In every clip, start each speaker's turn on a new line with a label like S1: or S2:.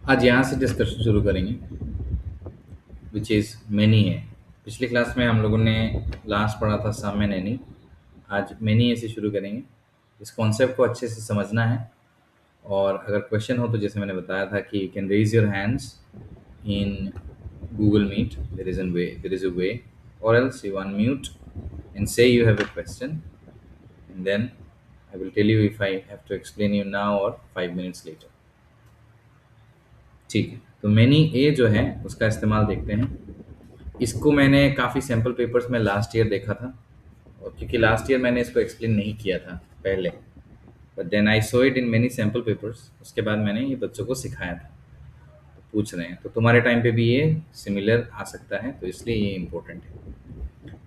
S1: आज यहाँ से डिस्कशन शुरू करेंगे विच इज़ मैनी है। पिछली क्लास में हम लोगों ने लास्ट पढ़ा था सम एंड एनी। आज मैनी है से शुरू करेंगे। इस कॉन्सेप्ट को अच्छे से समझना है और अगर क्वेश्चन हो तो जैसे मैंने बताया था कि you can raise your hands in Google Meet, there is a way, और else you unmute and say you have a question, and then I will tell you if I have to explain you now or 5 minutes later. ठीक है, तो many a जो है उसका इस्तेमाल देखते हैं। इसको मैंने काफ़ी सैम्पल पेपर्स में लास्ट ईयर देखा था, और क्योंकि लास्ट ईयर मैंने इसको एक्सप्लेन नहीं किया था पहले, but then I saw it in many sample papers. उसके बाद मैंने ये बच्चों को सिखाया था। तो पूछ रहे हैं तो तुम्हारे टाइम पे भी ये सिमिलर आ सकता है, तो इसलिए ये इम्पोर्टेंट है।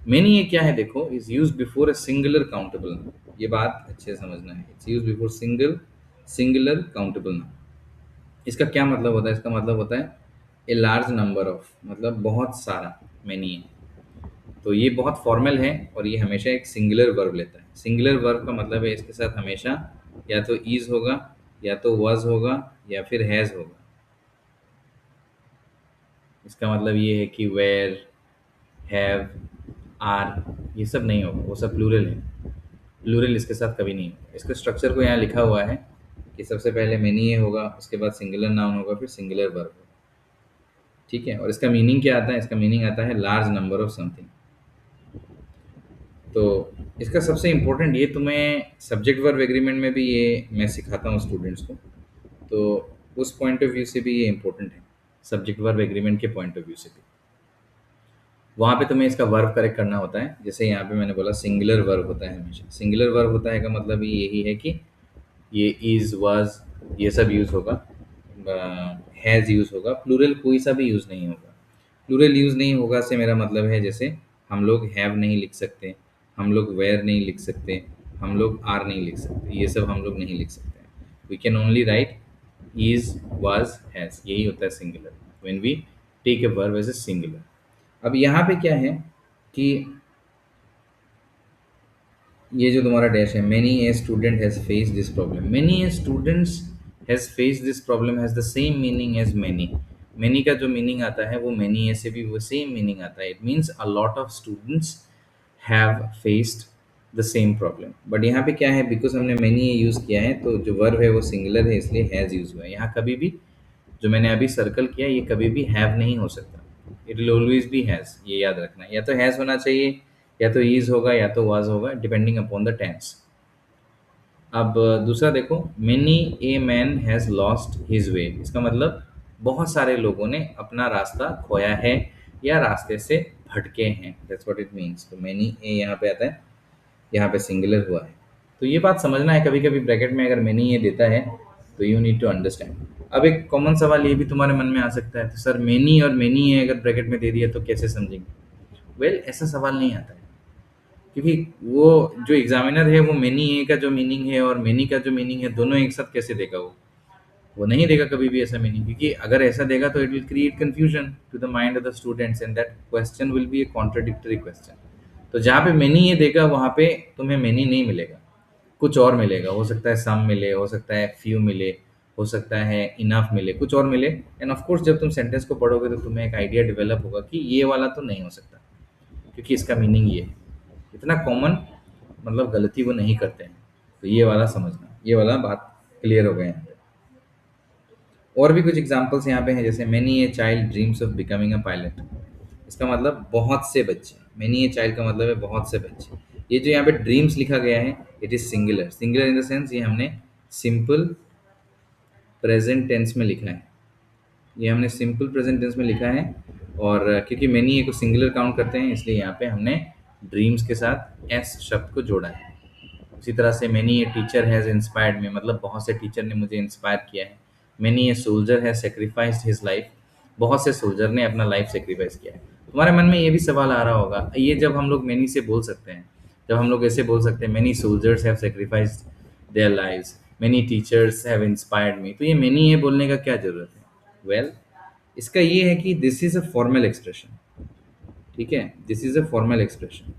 S1: मेनी ये क्या है देखो, is use before a singular countable. ये बात अच्छे से समझना है। It's use before singular countable. इसका क्या मतलब होता है? इसका मतलब होता है ए लार्ज नंबर ऑफ, मतलब बहुत सारा। मैनी है तो ये बहुत फॉर्मल है, और ये हमेशा एक सिंगुलर वर्ब लेता है। सिंगुलर वर्ब का मतलब है इसके साथ हमेशा या तो इज होगा, या तो वाज होगा, या फिर हैज़ होगा। इसका मतलब ये है कि वेयर, हैव, आर, ये सब नहीं होगा, वो सब प्लूरल है। प्लूरल इसके साथ कभी नहीं होगा। इसके स्ट्रक्चर को यहाँ लिखा हुआ है कि सबसे पहले मेनी ये होगा, उसके बाद सिंगुलर नाउन होगा, फिर सिंगुलर वर्ब होगा। ठीक है, और इसका मीनिंग क्या आता है? इसका मीनिंग आता है लार्ज नंबर ऑफ समथिंग। तो इसका सबसे इम्पोर्टेंट, ये तुम्हें सब्जेक्ट वर्ब एग्रीमेंट में भी ये मैं सिखाता हूँ स्टूडेंट्स को, तो उस पॉइंट ऑफ व्यू से भी ये इम्पोर्टेंट है। सब्जेक्ट वर्ब एग्रीमेंट के पॉइंट ऑफ व्यू से भी वहाँ पे तुम्हें इसका वर्ब करेक्ट करना होता है। जैसे यहाँ पे मैंने बोला सिंगुलर वर्ब होता है हमेशा। सिंगुलर वर्ब होता है का मतलब ही यही है कि ये इज़, वाज, ये सब यूज़ होगा, हैज़ यूज़ होगा। प्लूरल कोई सा भी यूज़ नहीं होगा। प्लूरल यूज़ नहीं होगा से मेरा मतलब है जैसे हम लोग हैव नहीं लिख सकते, हम लोग वेयर नहीं लिख सकते, हम लोग आर नहीं लिख सकते, ये सब हम लोग नहीं लिख सकते। We can only write is, was, has. यही होता है singular, when we take a verb as a singular. अब यहाँ पे क्या है कि ये जो तुम्हारा डैश है, many a student has face this problem. Many a students has face this problem has the same meaning as many. Many का जो मीनिंग आता है वो मैनी ए से भी वो सेम मीनिंग आता है। It means a lot of students have faced the same problem. But यहाँ पे क्या है, बिकॉज हमने मैनी ए यूज़ किया है तो जो वर्ब है वो सिंगुलर है, इसलिए हैज़ यूज़ हुआ है। यहाँ कभी भी जो मैंने अभी सर्कल किया ये कभी भी हैव नहीं हो सकता। It will always be has, ये याद रखना है। या तो हैज़ होना चाहिए, या तो इज होगा, या तो वाज होगा, डिपेंडिंग अपॉन द टेंस। अब दूसरा देखो, many a man has lost his way. इसका मतलब बहुत सारे लोगों ने अपना रास्ता खोया है या रास्ते से भटके हैं। That's what it means. तो मेनी ए यहाँ पे आता है, यहाँ पे सिंगुलर हुआ है। तो ये बात समझना है, कभी कभी ब्रैकेट में अगर मेनी ये देता है तो यू नीड टू अंडरस्टैंड। अब एक कॉमन सवाल ये भी तुम्हारे मन में आ सकता है, तो सर मेनी और मेनी है अगर ब्रैकेट में दे दिया तो कैसे समझेंगे? वेल, ऐसा सवाल नहीं आता है, क्योंकि वो जो एग्जामिनर है वो मेनी ए का जो मीनिंग है और मेनी का जो मीनिंग है दोनों एक साथ कैसे देगा? वो नहीं देगा कभी भी ऐसा मीनिंग, क्योंकि अगर ऐसा देगा तो it will create confusion to the mind of the students, and that question will be a contradictory question. तो जहाँ पे मेनी ये देगा वहाँ पे तुम्हें मेनी नहीं मिलेगा, कुछ और मिलेगा। हो सकता है सम मिले, हो सकता है फ्यू मिले, हो सकता है इनफ मिले, कुछ और मिले। एंड ऑफ कोर्स जब तुम सेंटेंस को पढ़ोगे तो तुम्हें एक आइडिया डेवलप होगा कि ये वाला तो नहीं हो सकता, क्योंकि इसका मीनिंग ये है। इतना कॉमन मतलब गलती वो नहीं करते हैं। तो ये वाला समझना, ये वाला बात क्लियर हो गया यहाँ पे। और भी कुछ एग्जांपल्स यहाँ पे हैं, जैसे many a child dreams of becoming a pilot. इसका मतलब बहुत से बच्चे। मैनी ए चाइल्ड का मतलब है बहुत से बच्चे। ये जो यहाँ पे ड्रीम्स लिखा गया है, it is singular. Singular in the sense ये हमने सिंपल प्रेजेंट टेंस में लिखा है। ये हमने सिंपल प्रेजेंट टेंस में लिखा है, और क्योंकि मैनी ए को सिंगुलर काउंट करते हैं इसलिए यहाँ पे हमने ड्रीम्स के साथ एस शब्द को जोड़ा है। उसी तरह से many a teacher has inspired me, मतलब बहुत से टीचर ने मुझे इंस्पायर किया है। Many a soldier has sacrificed his life, बहुत से सोल्जर ने अपना लाइफ सेक्रीफाइस किया है। तुम्हारे मन में ये भी सवाल आ रहा होगा, ये जब हम लोग मैनी से बोल सकते हैं, जब हम लोग ऐसे बोल सकते हैं many soldiers have sacrificed their lives, many teachers have inspired me, तो ये मैनी ये बोलने का क्या ज़रूरत है? वेल, इसका ये है कि this is a formal expression. ठीक है, this is a formal expression.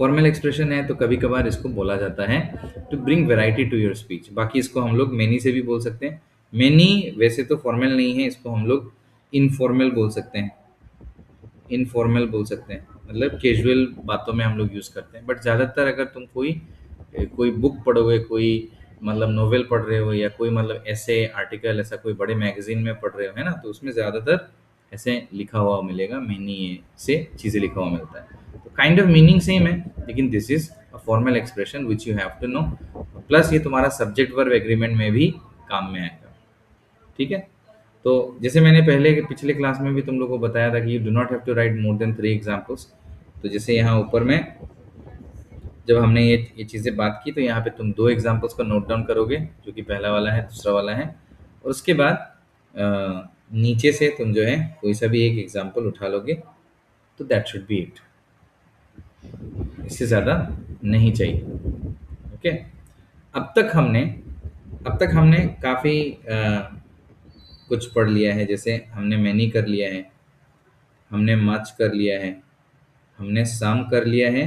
S1: Formal expression है तो कभी कभार इसको बोला जाता है to bring variety to your speech. बाकी इसको हम लोग मैनी से भी बोल सकते हैं, मेनी वैसे तो फॉर्मल नहीं है, इसको हम लोग इनफॉर्मल बोल सकते हैं। इनफॉर्मल बोल सकते हैं, मतलब कैजुअल बातों में हम लोग यूज़ करते हैं। बट ज़्यादातर अगर तुम कोई कोई बुक पढ़ोगे, कोई मतलब नोवेल पढ़ रहे हो, या कोई मतलब ऐसे आर्टिकल ऐसा कोई बड़े मैगजीन में पढ़ रहे हो, है ना, तो उसमें ज़्यादातर ऐसे लिखा हुआ मिलेगा, मैनी से चीज़ें लिखा हुआ मिलता है। तो काइंड ऑफ मीनिंग सेम है, लेकिन this is a formal expression which you have to know. Plus ये तुम्हारा सब्जेक्ट वर्ब एग्रीमेंट में भी काम में आएगा। ठीक है। तो जैसे मैंने पहले पिछले क्लास में भी तुम लोगों को बताया था कि you do not have to write more than 3 examples. तो जैसे यहाँ ऊपर में जब हमने ये चीज़ें बात की, तो यहाँ पे तुम 2 एग्जाम्पल्स को नोट डाउन करोगे, जो कि पहला वाला है, दूसरा वाला है। और उसके बाद नीचे से तुम जो है कोई सा भी एक एग्जाम्पल उठा लोगे, तो दैट शुड बी इट। इससे ज़्यादा नहीं चाहिए। ओके। अब तक हमने अब तक हमने काफ़ी कुछ पढ़ लिया है। जैसे हमने मैनी कर लिया है, हमने मच कर लिया है, हमने सम कर लिया है,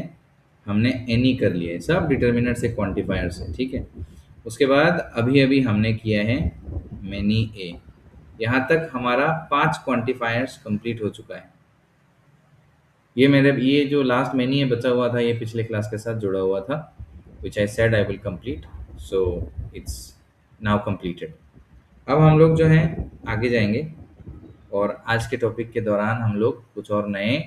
S1: हमने एनी कर लिया है, सब डिटर्मिनर से क्वांटिफायर से। ठीक है। उसके बाद अभी अभी हमने किया है मैनी ए। यहाँ तक हमारा 5 क्वांटिफायर्स कंप्लीट हो चुका है। ये जो लास्ट मैनी है बचा हुआ था, ये पिछले क्लास के साथ जुड़ा हुआ था, which I said I will complete. So it's now completed. अब हम लोग जो है आगे जाएंगे, और आज के टॉपिक के दौरान हम लोग कुछ और नए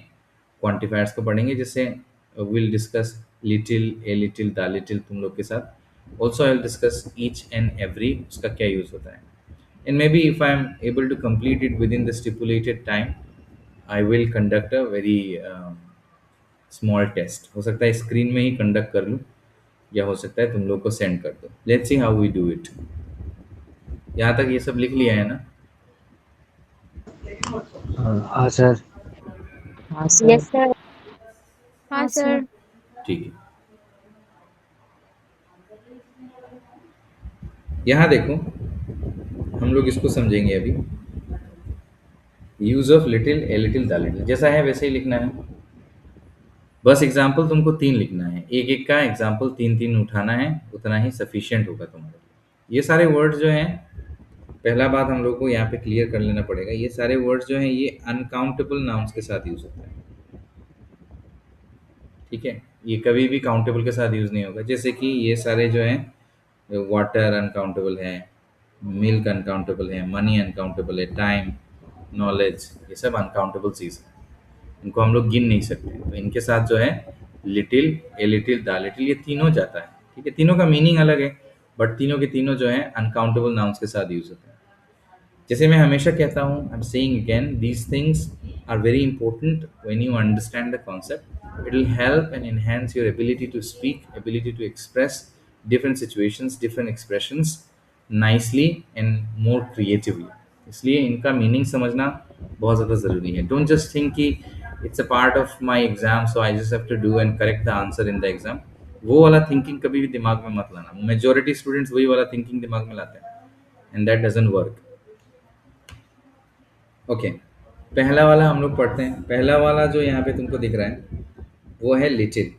S1: क्वांटिफायर्स को पढ़ेंगे, जैसे will discuss little, a little, the little तुम लोग के साथ। Also I will discuss each and every, उसका क्या यूज़ होता है। And maybe if I am able to complete it within the stipulated time, I will conduct a very small test. हो सकता है स्क्रीन में ही conduct कर लूँ, या हो सकता है तुम लोग को सेंड कर दो। Let's see how we do it. यहाँ तक ये सब लिख लिया है ना?
S2: हाँ सर।
S3: हाँ सर।
S4: Yes sir.
S3: हाँ सर।
S1: ठीक है। यहाँ देखो, हम लोग इसको समझेंगे अभी। Use of little, a little, the little, जैसा है वैसे ही लिखना है। बस एग्जाम्पल तुमको 3 लिखना है, एक एक का एग्जाम्पल 3 3 उठाना है, उतना ही सफिशिएंट होगा तुम्हारे लिए। ये सारे वर्ड्स जो हैं, पहला बात हम लोग को यहाँ पे क्लियर कर लेना पड़ेगा, ये सारे वर्ड्स जो हैं ये अनकाउंटेबल नाउन्स के साथ यूज होता है। ठीक है। ये कभी भी काउंटेबल के साथ यूज नहीं होगा। जैसे कि ये सारे जो हैं, वाटर अनकाउंटेबल है, मिल्क अनकाउंटेबल है, मनी अनकाउंटेबल है, टाइम, नॉलेज, ये सब अनकाउंटेबल चीज़ है, इनको हम लोग गिन नहीं सकते। तो इनके साथ जो है little, a little, the little, ये तीनों जाता है। ठीक है। तीनों का मीनिंग अलग है, बट तीनों के तीनों जो है अनकाउंटेबल नाउन्स के साथ यूज होते हैं। जैसे मैं हमेशा कहता हूँ, I am saying again, these things are very important when you understand the concept. It will help and enhance your ability to speak, ability to express different situations, different expressions nicely and more creatively. इसलिए इनका मीनिंग समझना बहुत ज़्यादा ज़रूरी है। Don't just think कि it's a part of my exam, so I just have to do and correct the answer in the exam. वो वाला थिंकिंग कभी भी दिमाग में मत लाना। मेजोरिटी स्टूडेंट्स वही वाला थिंकिंग दिमाग में लाते हैं, and that doesn't work. Okay. पहला वाला हम लोग पढ़ते हैं। पहला वाला जो यहाँ पे तुमको दिख रहा है वो है लिटिल।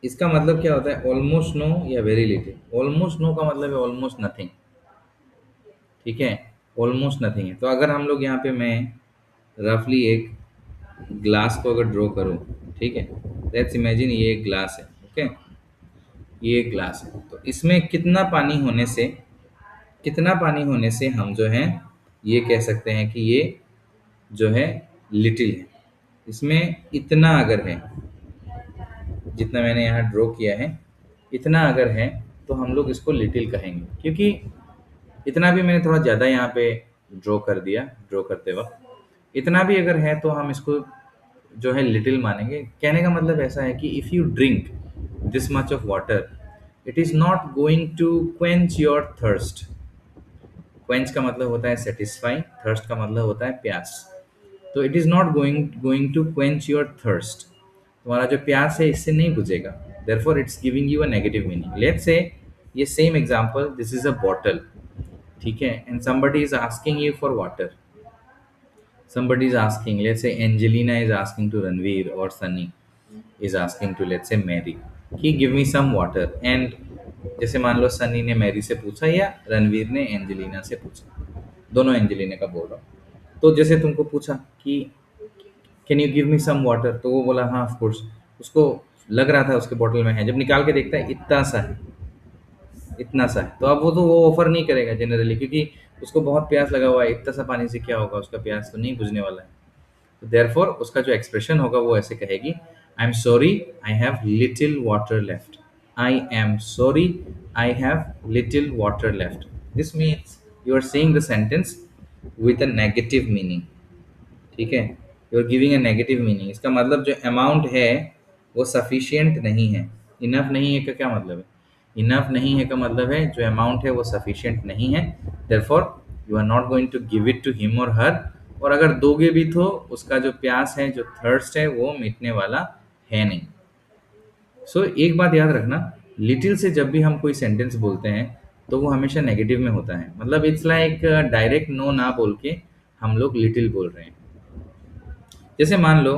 S1: इसका मतलब क्या होता है? ऑलमोस्ट नो या वेरी लिटिल। ऑलमोस्ट नो का मतलब है ऑलमोस्ट नथिंग। ठीक है। ऑलमोस्ट नथिंग है। तो अगर हम लोग यहाँ पे मैं रफली एक ग्लास को अगर ड्रॉ करूँ, ठीक है, लेट्स इमेजिन ये एक ग्लास है। ओके। ये एक ग्लास है, तो इसमें कितना पानी होने से हम जो है ये कह सकते हैं कि ये जो है लिटिल है। इसमें इतना अगर है, जितना मैंने यहाँ ड्रॉ किया है, इतना अगर है, तो हम लोग इसको लिटिल कहेंगे, क्योंकि इतना भी मैंने थोड़ा ज़्यादा यहाँ पे ड्रॉ कर दिया ड्रॉ करते वक्त। इतना भी अगर है तो हम इसको जो है लिटिल मानेंगे। कहने का मतलब ऐसा है कि if you drink this much of water, it is not going to quench your thirst. Quench का मतलब होता है सेटिस्फाई, थर्स्ट का मतलब होता है प्यास। तो it is not going to quench your thirst. तुम्हारा जो प्यास है इससे नहीं बुझेगा। Therefore it's giving you a negative meaning. Let's say ये same example, this is a bottle, ठीक है, and somebody is asking you for water. Somebody is asking, let's say Angelina is asking to Ranveer, or Sunny is asking to, let's say, Mary कि give me some water. And जैसे मान लो सनी ने Mary से पूछा या रणवीर ने Angelina से पूछा, दोनों एंजेलिना का बोल रहा हूँ। तो जैसे तुमको पूछा कि can you give me some water, तो वो बोला हाँ ऑफ कोर्स। उसको लग रहा था उसके बोतल में है, जब निकाल के देखता है इतना सा है, इतना सा है, तो अब वो तो वो ऑफर नहीं करेगा जनरली, क्योंकि उसको बहुत प्यास लगा हुआ है, इतना सा पानी से क्या होगा, उसका प्यास तो नहीं बुझने वाला है। तो देयरफॉर उसका जो एक्सप्रेशन होगा वो ऐसे कहेगी, I am sorry, I have little water left. I am sorry, I have little water left. This means you are saying the sentence with a negative meaning. ठीक है, you are giving a negative meaning. इसका मतलब जो amount है वो sufficient नहीं है। Enough नहीं है का क्या मतलब है? इनफ नहीं है का मतलब है जो अमाउंट है वो सफिशिएंट नहीं है, therefore you are not going to give it to him और हर। और अगर दोगे भी तो उसका जो प्यास है, जो थर्स्ट है, वो मिटने वाला है नहीं। सो एक बात याद रखना, लिटिल से जब भी हम कोई सेंटेंस बोलते हैं तो वो हमेशा नेगेटिव में होता है। मतलब इट्स लाइक डायरेक्ट नो ना बोल के हम लोग लिटिल बोल रहे हैं। जैसे मान लो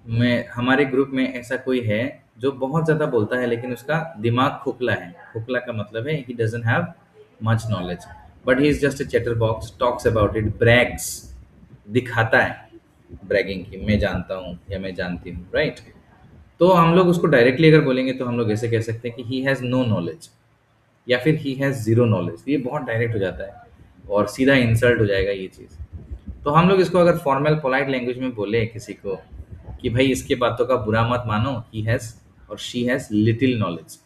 S1: मैं, हमारे ग्रुप में ऐसा कोई है जो बहुत ज़्यादा बोलता है लेकिन उसका दिमाग खोखला है। खोखला का मतलब है he doesn't have much knowledge, but he is just a chatter box, talks about it, Bragg's, दिखाता है ब्रैगिंग की, मैं जानता हूँ या मैं जानती हूँ, राइट। तो हम लोग उसको डायरेक्टली अगर बोलेंगे तो हम लोग ऐसे कह सकते हैं कि ही हैज़ नो नॉलेज, या फिर ही हैज़ ज़ीरो नॉलेज। ये बहुत डायरेक्ट हो जाता है और सीधा इंसल्ट हो जाएगा ये चीज़। तो हम लोग इसको अगर फॉर्मल पोलाइट लैंग्वेज में बोले किसी को कि भाई इसके बातों का बुरा मत मानो, ही हैज़ और शी हैज़ लिटिल नॉलेज,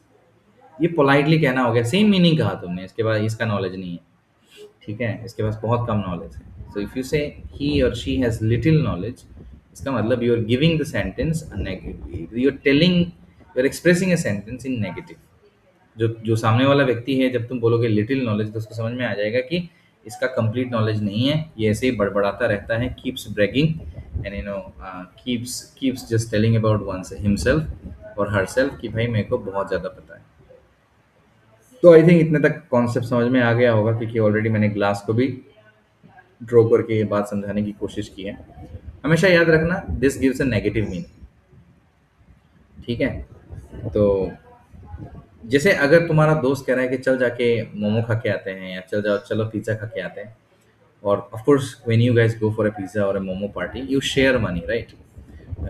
S1: ये पोलाइटली कहना हो गया। सेम मीनिंग कहा तुमने, इसके बाद इसका नॉलेज नहीं है, ठीक है, इसके पास बहुत कम नॉलेज है। सो इफ यू से ही और शी हैज़ लिटिल नॉलेज, इसका मतलब you are giving the sentence negative, you are telling, you are expressing a sentence in negative. जो जो सामने वाला व्यक्ति है, जब तुम बोलोगे लिटिल नॉलेज तो उसको समझ में आ जाएगा कि इसका कंप्लीट नॉलेज नहीं है, ये ऐसे ही बड़बड़ाता रहता है, keeps bragging and keeps keeps just telling about one's himself और हरसेल्फ कि भाई मेरे को बहुत ज़्यादा पता है। तो आई थिंक इतने तक कॉन्सेप्ट समझ में आ गया होगा, क्योंकि ऑलरेडी मैंने ग्लास को भी ड्रॉ करके ये बात समझाने की कोशिश की है। हमेशा याद रखना, this gives a negative meaning. ठीक है, तो जैसे अगर तुम्हारा दोस्त कह रहा है कि चल जाके मोमो खा के आते हैं, या चल जाओ चलो पिज़्ज़ा खा के आते हैं, और of course when you guys go for a pizza और a momo party you share money, right.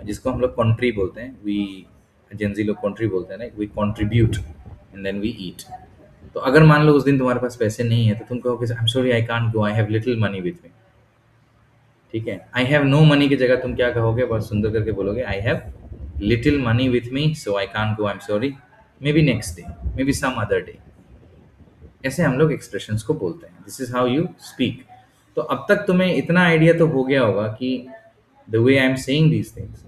S1: जिसको हम लोग कॉन्ट्री बोलते हैं, वी जेंजी लोग कॉन्ट्री बोलते हैं ना, we contribute and then we eat. तो अगर मान लो उस दिन तुम्हारे पास पैसे नहीं है तो तुम कहोगे आई am sorry I can't go, I have little money with मी। ठीक है, आई हैव नो मनी की जगह तुम क्या कहोगे, बहुत सुंदर करके बोलोगे I have little money with me so I can't go, I am sorry, maybe next day, maybe some other day. ऐसे हम लोग एक्सप्रेशंस को बोलते हैं, this is how you speak. तो अब तक तुम्हें इतना आइडिया तो हो गया होगा कि the way I am saying these things,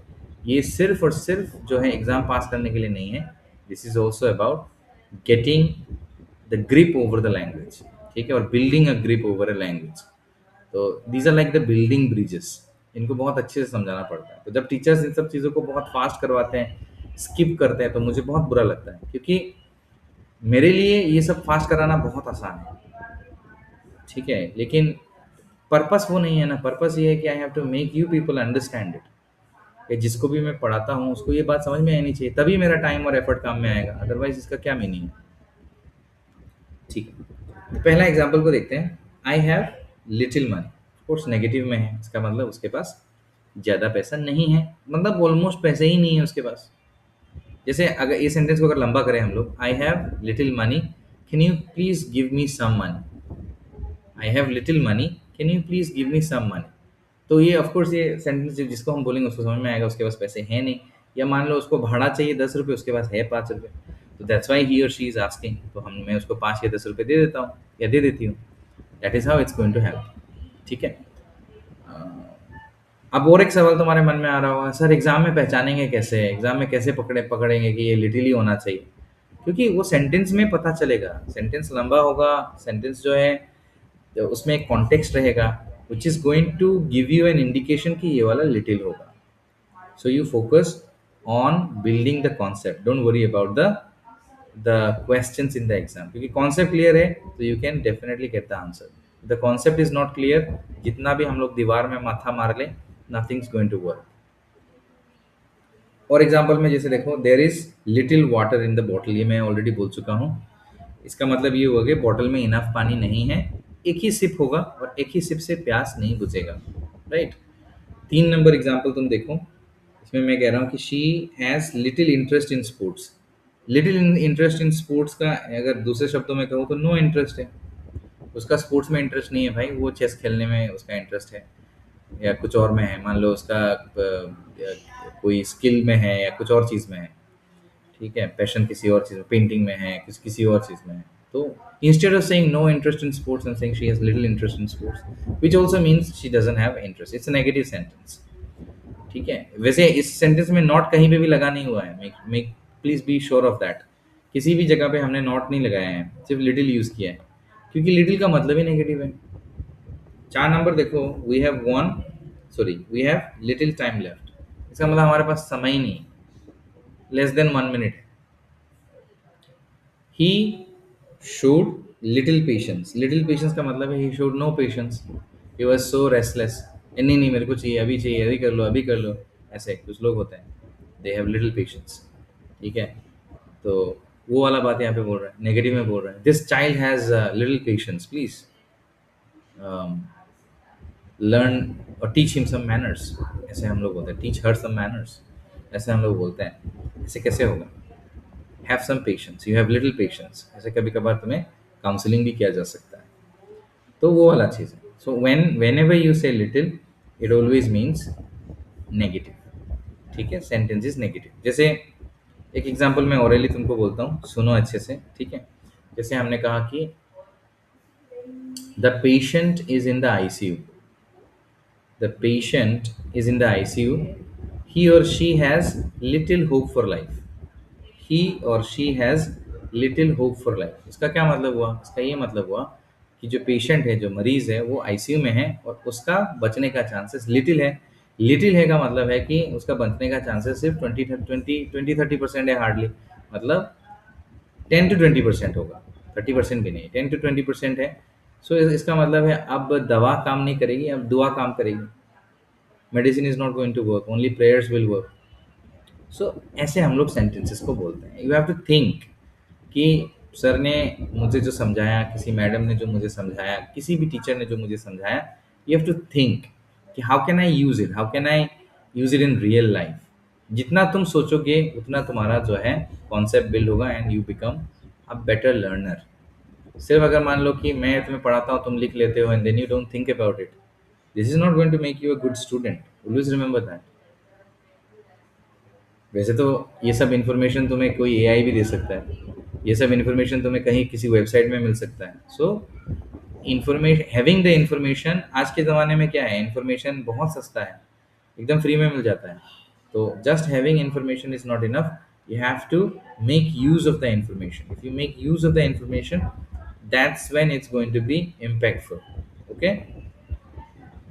S1: ये सिर्फ और सिर्फ जो है एग्जाम पास करने के लिए नहीं है, this is also about getting the grip over the language. ठीक है, और building a grip over a language. तो these are like the building bridges, इनको बहुत अच्छे से समझाना पड़ता है। तो जब टीचर्स इन सब चीज़ों को बहुत फास्ट करवाते हैं, स्किप करते हैं, तो मुझे बहुत बुरा लगता है, क्योंकि मेरे लिए ये सब फास्ट कराना बहुत आसान है। ठीक है, लेकिन पर्पस वो नहीं है ना। पर्पस ये है कि I have to make you people understand it, कि जिसको भी मैं पढ़ाता हूँ उसको ये बात समझ में आनी चाहिए, तभी मेरा टाइम और एफर्ट काम में आएगा, अदरवाइज इसका क्या मीनिंग है। ठीक है, तो पहला एग्जाम्पल को देखते हैं। आई have little money, course negative में है, इसका मतलब उसके पास ज़्यादा पैसा नहीं है, मतलब ऑलमोस्ट पैसे ही नहीं है उसके पास। जैसे अगर ये सेंटेंस को अगर लंबा करें हम लोग, I have little money, can you please give me some money. I have little money, can you please give me some money. तो ये ऑफ कोर्स ये सेंटेंस जिसको हम बोलेंगे उसको समझ में आएगा, उसके पास पैसे हैं नहीं। या मान लो उसको भाड़ा चाहिए 10 रुपये, उसके पास है 5 रुपये, तो दैट्स वाई ही और शी इज आस्किंग, तो हम मैं उसको 5 या 10 रुपये दे देता हूँ या दे देती हूँ। That is how it's going to help. ठीक है, अब और एक सवाल तुम्हारे मन में आ रहा होगा, सर एग्जाम में पहचानेंगे कैसे, एग्जाम में कैसे पकड़ेंगे कि ये लिटिल ही होना चाहिए। क्योंकि वो सेंटेंस में पता चलेगा, सेंटेंस लंबा होगा, सेंटेंस जो है तो उसमें एक कॉन्टेक्स्ट रहेगा which is going to give you an indication कि ये वाला लिटिल होगा। So you focus on building the concept, don't worry about the questions in the exam, क्योंकि कॉन्सेप्ट क्लियर है तो you can definitely get the answer. The concept is not clear, जितना भी हम लोग दीवार में माथा मार लें, नथिंग्स गोइंग टू वर्क। और एग्जाम्पल में जैसे देखो, there is little water in the bottle, ये मैं ऑलरेडी बोल चुका हूँ। इसका मतलब ये हुआ कि बॉटल में इनफ पानी नहीं है, एक ही सिप होगा और एक ही सिप से प्यास नहीं बुझेगा, राइट। 3 नंबर एग्जाम्पल तुम देखो, इसमें मैं कह रहा हूँ कि she has little interest in sports. Little interest in sports का अगर दूसरे शब्दों में कहूँ तो नो इंटरेस्ट है, उसका स्पोर्ट्स में इंटरेस्ट नहीं है भाई, वो चेस खेलने में उसका इंटरेस्ट है या कुछ और में है, मान लो उसका कोई स्किल में है या कुछ और चीज़ में है, ठीक है, पैशन किसी और चीज़ में, पेंटिंग में है, किसी और चीज़ में है। तो instead of saying no interest in sports and saying she has little interest in sports, which also means she doesn't have interest, it's a negative sentence, ठीक है। वैसे इस सेंटेंस में नॉट कहीं पे भी लगा नहीं हुआ है, make please be sure of that, किसी भी जगह पे हमने नॉट नहीं लगाया है, सिर्फ लिटिल यूज किया है, क्योंकि लिटिल का मतलब ही नेगेटिव है। 4 नंबर देखो, we have one, sorry we have little time left, इसका मतलब हमारे पास समय ही नहीं, less than 1 minute. He showed little patience, little patience का मतलब है he showed no patience, he was so restless, नहीं नहीं मेरे को चाहिए अभी कर लो अभी कर लो, ऐसे कुछ लोग होते हैं, दे हैव लिटिल पेशेंस, ठीक है। तो वो वाला बात यहाँ पे बोल रहा है, नेगेटिव में बोल रहा है, this child has little patience, please learn और टीच हिम सम मैनर्स, ऐसे हम लोग बोलते हैं, टीच हर सम मैनर्स, ऐसे हम लोग बोलते हैं, ऐसे कैसे होगा, have some patience, you have little patience, ऐसे कभी कभार तुम्हें काउंसलिंग भी किया जा सकता है, तो वो वाला चीज़ है। सो वेन एवर यू से little, it always means negative, ठीक है, सेंटेंस इज नेगेटिव। जैसे एक एग्जांपल मैं ओरली तुमको बोलता हूँ, सुनो अच्छे से, ठीक है। जैसे हमने कहा कि the patient is in the ICU, the patient is in the ICU, he or she has little hope for life, he or she has little hope for life, इसका क्या मतलब हुआ, इसका ये मतलब हुआ कि जो पेशेंट है, जो मरीज है, वो आईसीयू में है और उसका बचने का चांसेस लिटिल है। लिटिल है का मतलब है कि उसका बचने का चांसेस सिर्फ 20-30% है, हार्डली, मतलब 10-20% होगा, 30% भी नहीं, 10-20% है। सो इसका मतलब है अब दवा काम नहीं करेगी, अब दुआ काम करेगी, medicine is not going to work, only prayers will work. So ऐसे हम लोग सेंटेंसेस को बोलते हैं। यू हैव टू थिंक कि सर ने मुझे जो समझाया, किसी मैडम ने जो मुझे समझाया, किसी भी टीचर ने जो मुझे समझाया, यू हैव टू थिंक कि how can I use it, how can I use it in real life. जितना तुम सोचोगे उतना तुम्हारा जो है कॉन्सेप्ट बिल्ड होगा and you become a better learner. सिर्फ अगर मान लो कि मैं तुम्हें पढ़ाता हूँ, तुम लिख लेते हो and then you don't think about it, this is not going to make you a good student, always remember that. वैसे तो ये सब इन्फॉर्मेशन तुम्हें कोई एआई भी दे सकता है, ये सब इन्फॉर्मेशन तुम्हें कहीं किसी वेबसाइट में मिल सकता है। सो इंफॉर्मेशन, हैविंग द इंफॉर्मेशन, आज के ज़माने में क्या है, इंफॉर्मेशन बहुत सस्ता है, एकदम फ्री में मिल जाता है। तो just having information is not enough, you have to make use of the information, if you make use of the information, that's when it's going to be impactful. Okay,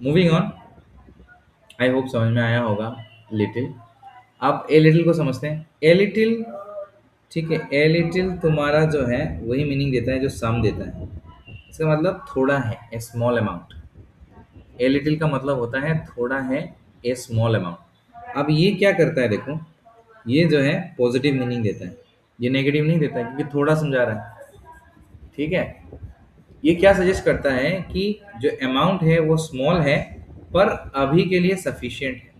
S1: moving on, I hope समझ में आया होगा little. अब a little को समझते हैं। A little, ठीक है, ए लिटिल तुम्हारा जो है वही मीनिंग देता है जो सम देता है, इसका मतलब थोड़ा है, ए स्मॉल अमाउंट। ए लिटिल का मतलब होता है थोड़ा है, ए स्मॉल अमाउंट। अब ये क्या करता है देखो, ये जो है पॉजिटिव मीनिंग देता है, ये नेगेटिव नहीं देता है, क्योंकि थोड़ा समझा रहा है, ठीक है। ये क्या सजेस्ट करता है कि जो अमाउंट है वो स्मॉल है पर अभी के लिए सफिशिएंट है,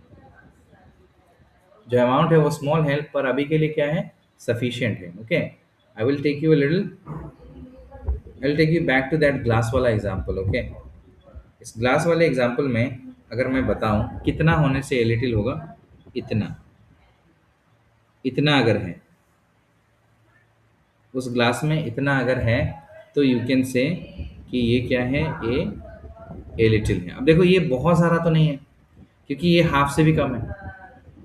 S1: जो अमाउंट है वो स्मॉल है पर अभी के लिए क्या है, सफिशिएंट है। Okay, I will take you a little, I will take you back to that glass वाला एग्जांपल। ओके, इस ग्लास वाले एग्जांपल में अगर मैं बताऊं कितना होने से ए लिटिल होगा, इतना, इतना अगर है उस ग्लास में, इतना अगर है, तो यू कैन से कि ये क्या है, ए लिटिल है। अब देखो ये बहुत सारा तो नहीं है, क्योंकि ये हाफ से भी कम है।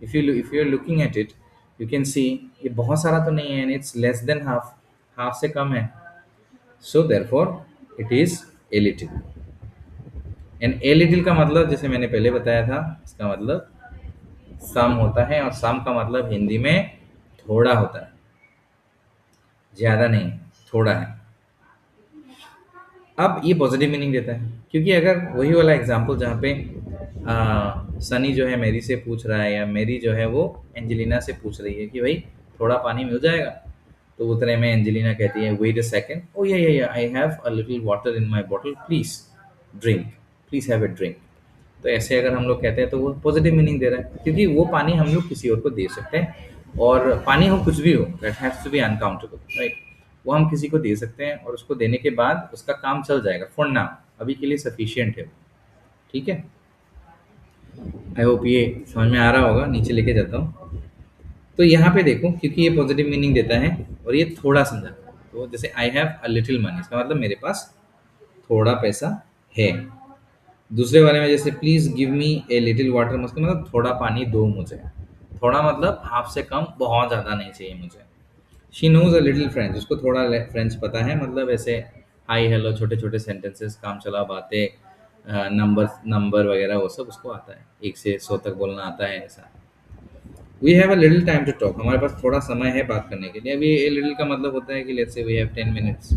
S1: If you are looking at it, you can see ये बहुत सारा तो नहीं है, and it's less than half, half से कम है, so therefore it is a little. And a little का मतलब जैसे मैंने पहले बताया था, इसका मतलब सम होता है, और सम का मतलब हिंदी में थोड़ा होता है, ज़्यादा नहीं, थोड़ा है। अब ये पॉजिटिव मीनिंग देता है, क्योंकि अगर वही वाला एग्जांपल जहाँ पे सनी जो है मेरी से पूछ रहा है, या मेरी जो है वो एंजेलिना से पूछ रही है कि भाई थोड़ा पानी मिल जाएगा, तो उतने में एंजेलिना कहती है वेट अ सेकेंड, ओ या I have a little water in my bottle, please drink, please have a drink. तो ऐसे अगर हम लोग कहते हैं तो वो पॉजिटिव मीनिंग दे रहा है, क्योंकि वो पानी हम लोग किसी और को दे सकते हैं। और पानी हो कुछ भी हो, that has to be uncountable, right. वो हम किसी को दे सकते हैं और उसको देने के बाद उसका काम चल जाएगा फॉर नाउ, अभी के लिए सफिशियंट है वो। ठीक है, आई होप ये समझ में आ रहा होगा। नीचे लेके जाता हूँ। तो यहाँ पे देखो, क्योंकि ये पॉजिटिव मीनिंग देता है और ये थोड़ा समझाता है, तो जैसे I have a little money, इसका मतलब मेरे पास थोड़ा पैसा है। दूसरे वाले में जैसे please give me a little water, उसका मतलब थोड़ा पानी दो मुझे। थोड़ा मतलब हाफ से कम, बहुत ज़्यादा नहीं चाहिए मुझे। She knows a little French, उसको थोड़ा फ्रेंच पता है, मतलब ऐसे हाई हेलो, छोटे छोटे सेंटेंसेस, काम चला बातें, नंबर नंबर वगैरह वो सब उसको आता है, 1 से 100 तक बोलना आता है ऐसा। We have a little time to talk, हमारे पास थोड़ा समय है बात करने के लिए। अभी ये लिटिल का मतलब होता है कि let's say we have 10 minutes,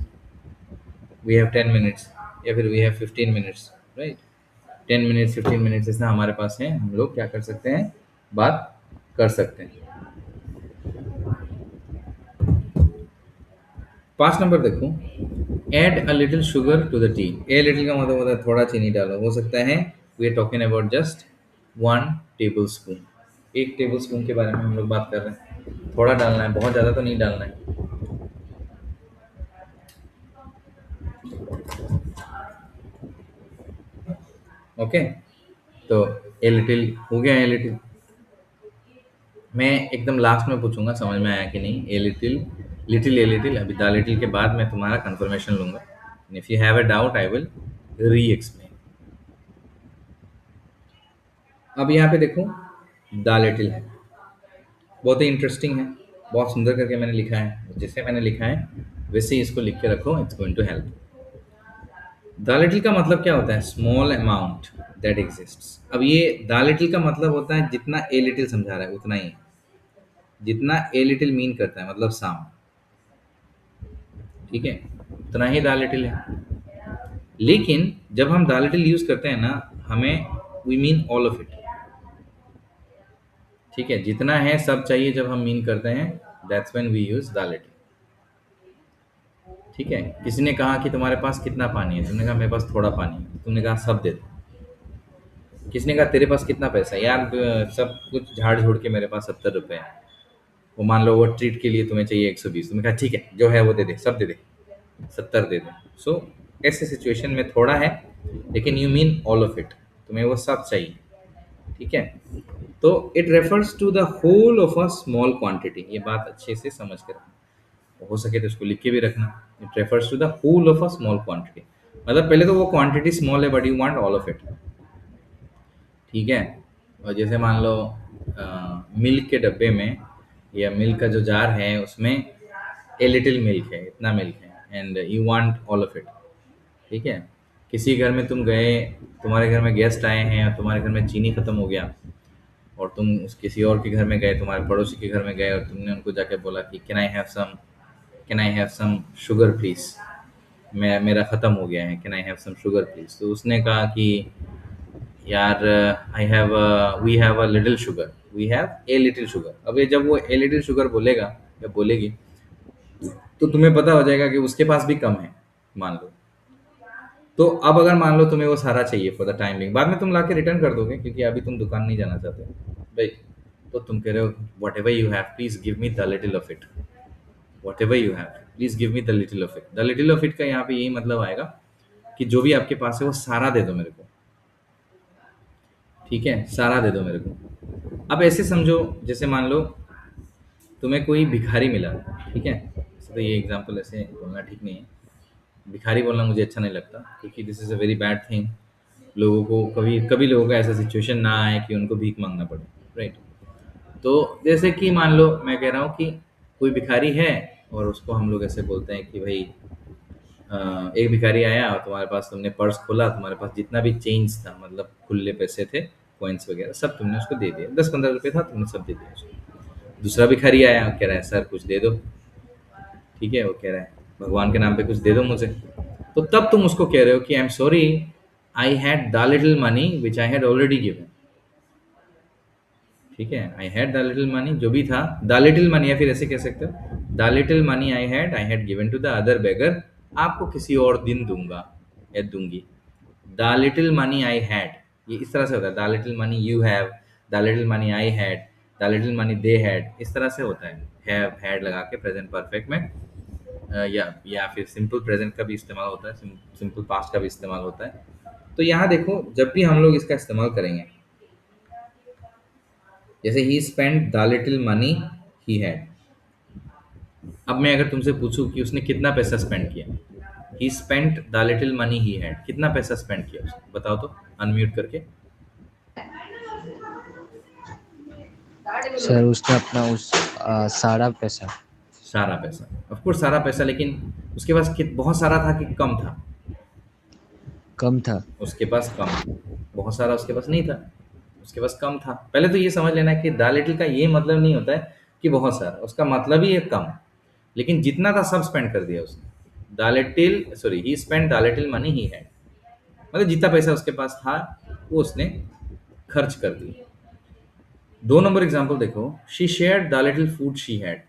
S1: we have 10 minutes, या फिर we have 15 minutes, right. 10 minutes, 15 minutes, ऐसा हमारे पास है, हम लोग क्या कर सकते हैं, बात कर सकते हैं। 5 नंबर देखो, add a little sugar to the tea. A little का मतलब होता है थोड़ा चीनी डालो, हो सकता है we are talking about just 1 tablespoon. 1 tablespoon के बारे में हम लोग बात कर रहे हैं, थोड़ा डालना है, बहुत ज़्यादा तो नहीं डालना है। ओके, तो ए लिटिल हो गया, ए लिटिल। मैं एकदम लास्ट में पूछूंगा समझ में आया कि नहीं, a little, little a little, अभी द लिटिल के बाद मैं तुम्हारा कंफर्मेशन लूंगा। If you have a doubt I will री एक्सप्लेन। अब यहाँ पे देखो, द लिटिल है, बहुत ही इंटरेस्टिंग है, बहुत सुंदर करके मैंने लिखा है, जैसे मैंने लिखा है वैसे ही इसको लिख के रखो, it's going to help. The little का मतलब क्या होता है, स्मॉल अमाउंट दैट एग्जिस्ट्स। अब ये द लिटिल का मतलब होता है जितना ए लिटिल समझा रहा है उतना ही है, जितना ए लिटिल मीन करता है, मतलब साम, ठीक है, उतना ही द लिटिल है। लेकिन जब हम द लिटिल यूज करते हैं ना, हमें we mean all of it, ठीक है, जितना है सब चाहिए जब हम मीन करते हैं, that's when we use the little. ठीक है, किसी ने कहा कि तुम्हारे पास कितना पानी है, तुमने कहा मेरे पास थोड़ा पानी है, तुमने कहा सब दे दो। किसने कहा तेरे पास कितना पैसा है, यार सब कुछ झाड़ झोड़ के मेरे पास 70 रुपए है। वो मान लो वो ट्रीट के लिए तुम्हें चाहिए 120, तुमने कहा ठीक है जो है वो दे दे, सब दे दे, 70 दे दे। सो ऐसे सिचुएशन में थोड़ा है, लेकिन you mean all of it, तुम्हें वो सब चाहिए। ठीक है, तो it refers to the whole of a small quantity, ये बात अच्छे से समझ के रखना, हो सके तो इसको लिख के भी रखना। It refers to the whole of a small quantity, मतलब पहले तो वो क्वांटिटी स्मॉल है but you want all of it. ठीक है, और जैसे मान लो मिल्क के डब्बे में या मिल्क का जो जार है उसमें ए लिटिल मिल्क है, इतना मिल्क है, and you want all of it. ठीक है, किसी घर में तुम गए, तुम्हारे घर में गेस्ट आए हैं और तुम्हारे घर में चीनी खत्म हो गया, और तुम उस किसी और के घर में गए, तुम्हारे पड़ोसी के घर में गए, और तुमने उनको जाके बोला कि can I have some sugar please, मैं मेरा ख़त्म हो गया है, can I have some sugar please. तो उसने कहा कि यार I have, we have a little sugar, we have a little sugar. अब ये जब वो ए लिटिल शुगर बोलेगा या बोलेगी, तो तुम्हें पता हो जाएगा कि उसके पास भी कम है, मान लो। तो अब अगर मान लो तुम्हें वो सारा चाहिए फॉर द टाइम बिंग, बाद में तुम लाके रिटर्न कर दोगे क्योंकि अभी तुम दुकान नहीं जाना चाहते, राइट। तो तुम कह रहे हो what ever you have please give me the little of it, what ever you have please give me the little of it. The little of it का यहाँ पे यही मतलब आएगा कि जो भी आपके पास है वो सारा दे दो मेरे को। ठीक है, सारा दे दो मेरे को। अब ऐसे समझो, जैसे मान लो तुम्हें कोई भिखारी मिला, ठीक है, वैसे तो ये एग्जाम्पल ऐसे बोलना ठीक नहीं है, भिखारी बोलना मुझे अच्छा नहीं लगता क्योंकि this is a very bad thing. लोगों को कभी कभी लोगों का ऐसा सिचुएशन ना आए कि उनको भीख मांगना पड़े, राइट। तो जैसे कि मान लो मैं कह रहा हूँ कि कोई भिखारी है और उसको हम लोग ऐसे बोलते हैं कि भाई एक भिखारी आया और तुम्हारे पास, तुमने पर्स खोला, तुम्हारे पास जितना भी चेंज था, मतलब खुले पैसे थे, कॉइन्स वगैरह सब तुमने उसको दे दिया, 10-15 रुपये था, तुमने सब दे दिया उसको। दूसरा भिखारी आया, कह रहा है सर कुछ दे दो। ठीक है, वो कह रहा है भगवान के नाम पे कुछ दे दो मुझे। तो तब तुम उसको कह रहे हो कि आई am sorry, I had the little money which I had already given. ठीक है, आई हैड द लिटिल मनी, जो भी था, द लिटिल मनी, या फिर ऐसे कह सकते हो, the little money I had given to the other beggar, आपको किसी और दिन दूंगा या दूंगी। The little money I had, ये इस तरह से होता है, the little money you have, the little money I had, the little money they had, इस तरह से होता है हैव हैड लगा के प्रेजेंट परफेक्ट में। या फिर सिंपल प्रेजेंट का भी इस्तेमाल होता है, सिंपल पास्ट का भी इस्तेमाल होता है। तो यहाँ देखो, जब भी हम लोग इसका इस्तेमाल करेंगे, जैसे he spend the little money he had, अब मैं अगर तुमसे पूछूं कि उसने कितना पैसा स्पेंड किया, ही spent the little money he had, कितना पैसा स्पेंड किया उसने, बताओ तो, अनम्यूट करके।
S3: सर उसने अपना सारा पैसा।
S1: सारा पैसा, ऑफ कोर्स सारा पैसा, लेकिन उसके पास बहुत सारा था कि कम था?
S3: कम था।
S1: उसके पास कम था, बहुत सारा उसके पास नहीं था, उसके पास कम था। पहले तो ये समझ लेना कि द लिटिल का ये मतलब नहीं होता है कि बहुत सारा, उसका मतलब ही है कम। लेकिन जितना था सब स्पेंड कर दिया उसने। The little, sorry, he spend the little money he had, मतलब जितना पैसा उसके पास था वो उसने खर्च कर दिया। 2 नंबर एग्जाम्पल देखो, she share the little food she had,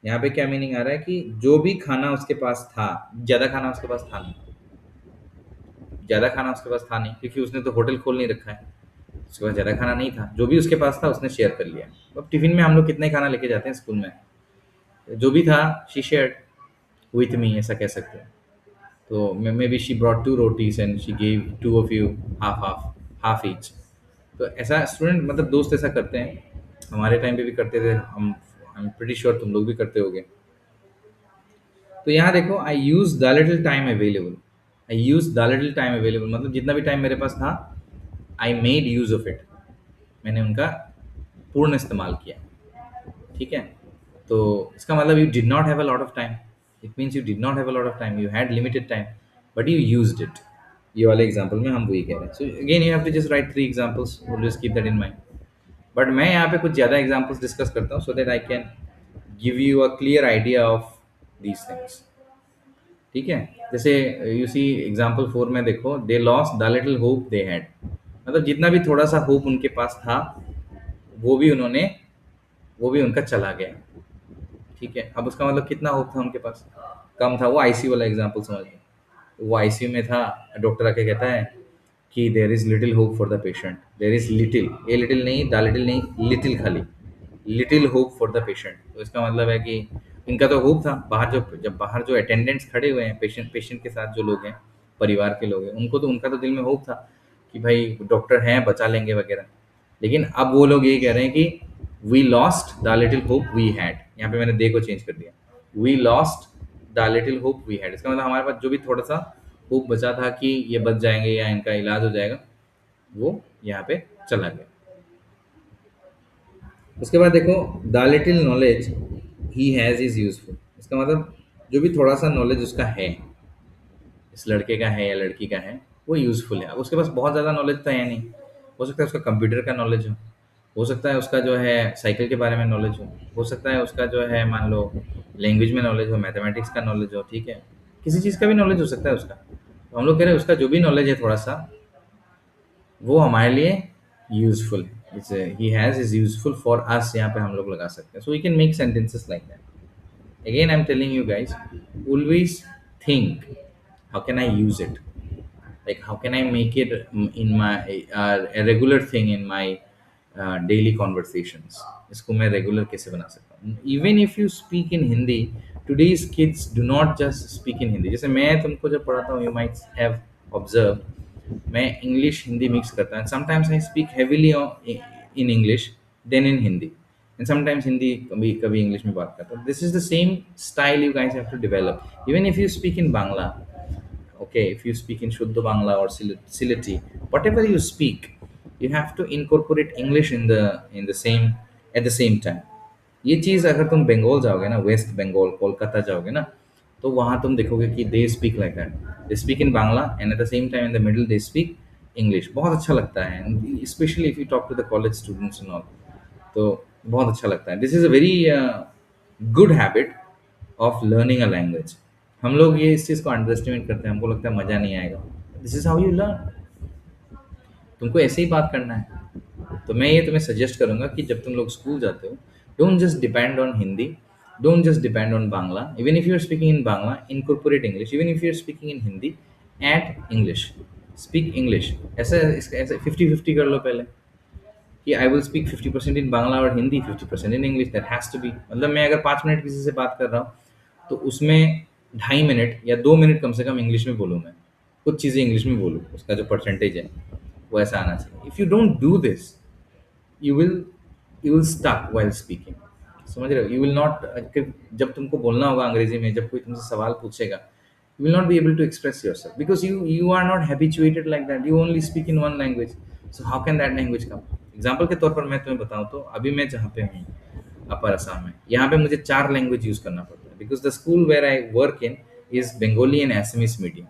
S1: यहाँ पे क्या मीनिंग आ रहा है कि जो भी खाना उसके पास था, ज्यादा खाना उसके पास था नहीं, ज्यादा खाना उसके पास था नहीं, क्योंकि उसने तो होटल खोल नहीं रखा है, उसके पास ज्यादा खाना नहीं था, जो भी उसके पास था उसने शेयर कर लिया। अब टिफिन में हम लोग कितना ही खाना लेके जाते हैं स्कूल में, जो भी था शी शेयर्ड विथ मी, ऐसा कह सकते हैं। तो may be she brought 2 rotis and she gave 2 of you half half, half each. तो ऐसा स्टूडेंट, मतलब दोस्त ऐसा करते हैं, हमारे टाइम पे भी करते थे हम, आई एम प्रीटी श्योर तुम लोग भी करते होगे। तो यहाँ देखो, I use the little time available, I use the little time available, मतलब जितना भी टाइम मेरे पास था, I made use of it, मैंने उनका पूर्ण इस्तेमाल किया। ठीक है, तो इसका मतलब you did not have a lot of time, it means you did not have a lot of time, you had limited time, but you used it. ये वाले एग्जांपल में हम वही कह रहे हैं। So again you have to just write 3 examples, always keep that in mind. But मैं यहाँ पे कुछ ज़्यादा एग्जांपल्स डिस्कस करता हूँ, so that I can give you a clear idea of these things. ठीक है, जैसे यू सी एग्जाम्पल 4 में देखो, they lost the little hope they had, मतलब जितना भी थोड़ा सा होप उनके पास था, वो भी उन्होंने, वो भी उनका चला गया। ठीक है, अब उसका मतलब कितना होप था उनके पास, कम था। वो आईसीयू वाला एग्जांपल समझ लो, वो आईसीयू में था, डॉक्टर आके कहता है कि देर is little hope for the patient, there is little, a little नहीं, द लिटिल नहीं, लिटिल खाली, little hope for the patient. तो इसका मतलब है कि इनका तो होप था, बाहर जो, जब बाहर जो अटेंडेंट्स खड़े हुए हैं, पेशेंट के साथ जो लोग हैं, परिवार के लोग हैं, उनको तो, उनका तो दिल में होप था कि भाई डॉक्टर हैं, बचा लेंगे वगैरह। लेकिन अब वो लोग ये कह रहे हैं कि we lost the little hope we had, यहाँ पे मैंने दे को चेंज कर दिया, we lost the little hope we had, इसका मतलब हमारे पास जो भी थोड़ा सा होप बचा था कि ये बच जाएंगे या इनका इलाज हो जाएगा, वो यहाँ पे चला गया। उसके बाद देखो, the little knowledge he has is useful, इसका मतलब जो भी थोड़ा सा नॉलेज उसका है, इस लड़के का है या लड़की का है, वो यूज़फुल है। अब उसके पास बहुत ज़्यादा नॉलेज तो है नहीं, हो सकता है उसका कंप्यूटर का नॉलेज हो सकता है उसका जो है साइकिल के बारे में नॉलेज हो सकता है उसका जो है मान लो लैंग्वेज में नॉलेज हो, मैथमेटिक्स का नॉलेज हो, ठीक है, किसी चीज़ का भी नॉलेज हो सकता है उसका। तो हम लोग कह रहे हैं उसका जो भी नॉलेज है थोड़ा सा, वो हमारे लिए यूजफुल है, it's he has is useful for us, यहाँ पे हम लोग लगा सकते हैं। So we can make sentences like that. Again I am telling you guys, always think how can I use it, like how can I make it in my a regular thing in my daily conversations, इसको मैं regular कैसे बना सकता हूँ। Even if you speak in Hindi, today's kids do not just speak in Hindi, जैसे मैं तुमको जब पढ़ाता हूँ, यू माइट हैव ऑब्जर्व, मैं इंग्लिश हिंदी मिक्स करता हूँ, sometimes I speak heavily in English then in Hindi, and sometimes Hindi कभी कभी इंग्लिश में बात करता हूँ। This is the same style you guys have to develop. Even if you speak in Bangla, okay, if you speak in Shuddha Bangla or Sileti, whatever you speak, you have to incorporate English in the same, at the same time। ये चीज़ अगर तुम बंगाल जाओगे ना, waste Bengal Kolkata जाओगे ना, तो वहाँ तुम देखोगे कि they speak like that, they speak in Bangla and at the same time in the middle they speak English. बहुत अच्छा लगता है, specially if you talk to the college students and all, तो बहुत अच्छा लगता है। This is a very good habit of learning a language. हम लोग ये इस चीज़ को अंडर एस्टिमेट करते हैं, हमको लगता है मज़ा नहीं आएगा। This is how you learn, तुमको ऐसे ही बात करना है। तो मैं ये तुम्हें सजेस्ट करूंगा कि जब तुम लोग स्कूल जाते हो, don't just depend on Hindi, don't just depend on Bangla. Even if you are speaking in Bangla, incorporate English. Even if you are speaking in Hindi, add English, speak English. ऐसे ऐसे 50-50 कर लो पहले, कि I will speak 50% in Bangla और Hindi, 50% in English. That has to be, मतलब मैं अगर 5 मिनट किसी से बात कर रहा हूँ, तो उसमें 2.5 मिनट या 2 मिनट कम से कम इंग्लिश में बोलूँ मैं, कुछ चीज़ें इंग्लिश में बोलूँ, उसका जो परसेंटेज है वो ऐसा आना चाहिए। If you don't do this, you will you will stuck while speaking. समझ रहे हो? यू विल नॉट, जब तुमको बोलना होगा अंग्रेजी में, जब कोई तुमसे सवाल पूछेगा, you will not be able to express yourself because you are not habituated like that. You only speak in one language, so how can that language come? Example के तौर पर मैं तुम्हें बताऊं, तो अभी मैं जहाँ पे हूँ, अपर असम में, यहाँ पे मुझे 4 लैंग्वेज यूज करना पड़ता है because the school where I work in is Bengali and SMS medium.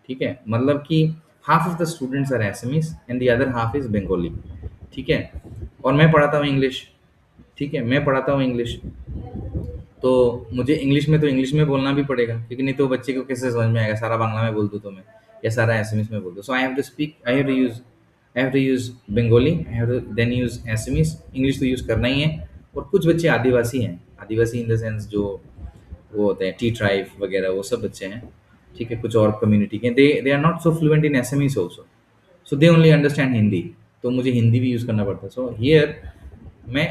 S1: ठीक है, मतलब कि half of the students are SMS and the other half is Bengali. ठीक है, और मैं पढ़ाता हूँ इंग्लिश। ठीक है, मैं पढ़ाता हूँ इंग्लिश, तो मुझे इंग्लिश में तो इंग्लिश में बोलना भी पड़ेगा, क्योंकि नहीं तो बच्चे को कैसे समझ में आएगा, सारा बांग्ला में बोल दूँ तो मैं, या सारा एसएमएस में बोल दूँ। So I have to speak, I have to use Bengali, I have to then use SMS. English तो यूज करना ही है। और कुछ बच्चे आदिवासी हैं, आदिवासी इन द सेंस जो वो होते हैं टी ट्राइब वगैरह, वो सब बच्चे हैं। ठीक है, कुछ और कम्युनिटी के, they are not so fluent in SMS also, so they only understand Hindi. तो मुझे हिंदी भी यूज़ करना पड़ता है। सो हियर मैं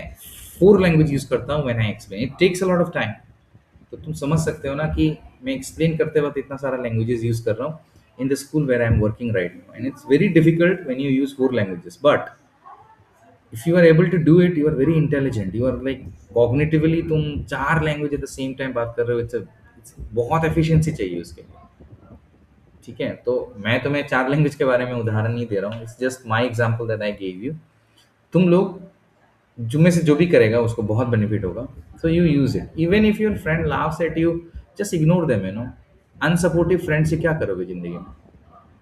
S1: 4 लैंग्वेज यूज़ करता हूँ when I explain, it takes a lot of time. तो तुम समझ सकते हो ना कि मैं एक्सप्लेन करते वक्त इतना सारा लैंग्वेजेस यूज़ कर रहा हूँ in the school where I am working right now, and it's very difficult when you use 4 languages. But if you are able to do it, you are very intelligent, you are like cognitively तुम 4 language at the same time बात कर रहे हो। It's बहुत efficiency चाहिए उसके लिए। ठीक है, तो मैं तुम्हें 4 लैंग्वेज के बारे में उदाहरण नहीं दे रहा हूँ, it's just my example that I gave you. तुम लोग जो में से जो भी करेगा उसको बहुत बेनिफिट होगा। So you use it, even if your friend laughs at you, just ignore them, you know. Unsupportive friend से क्या करोगे जिंदगी में?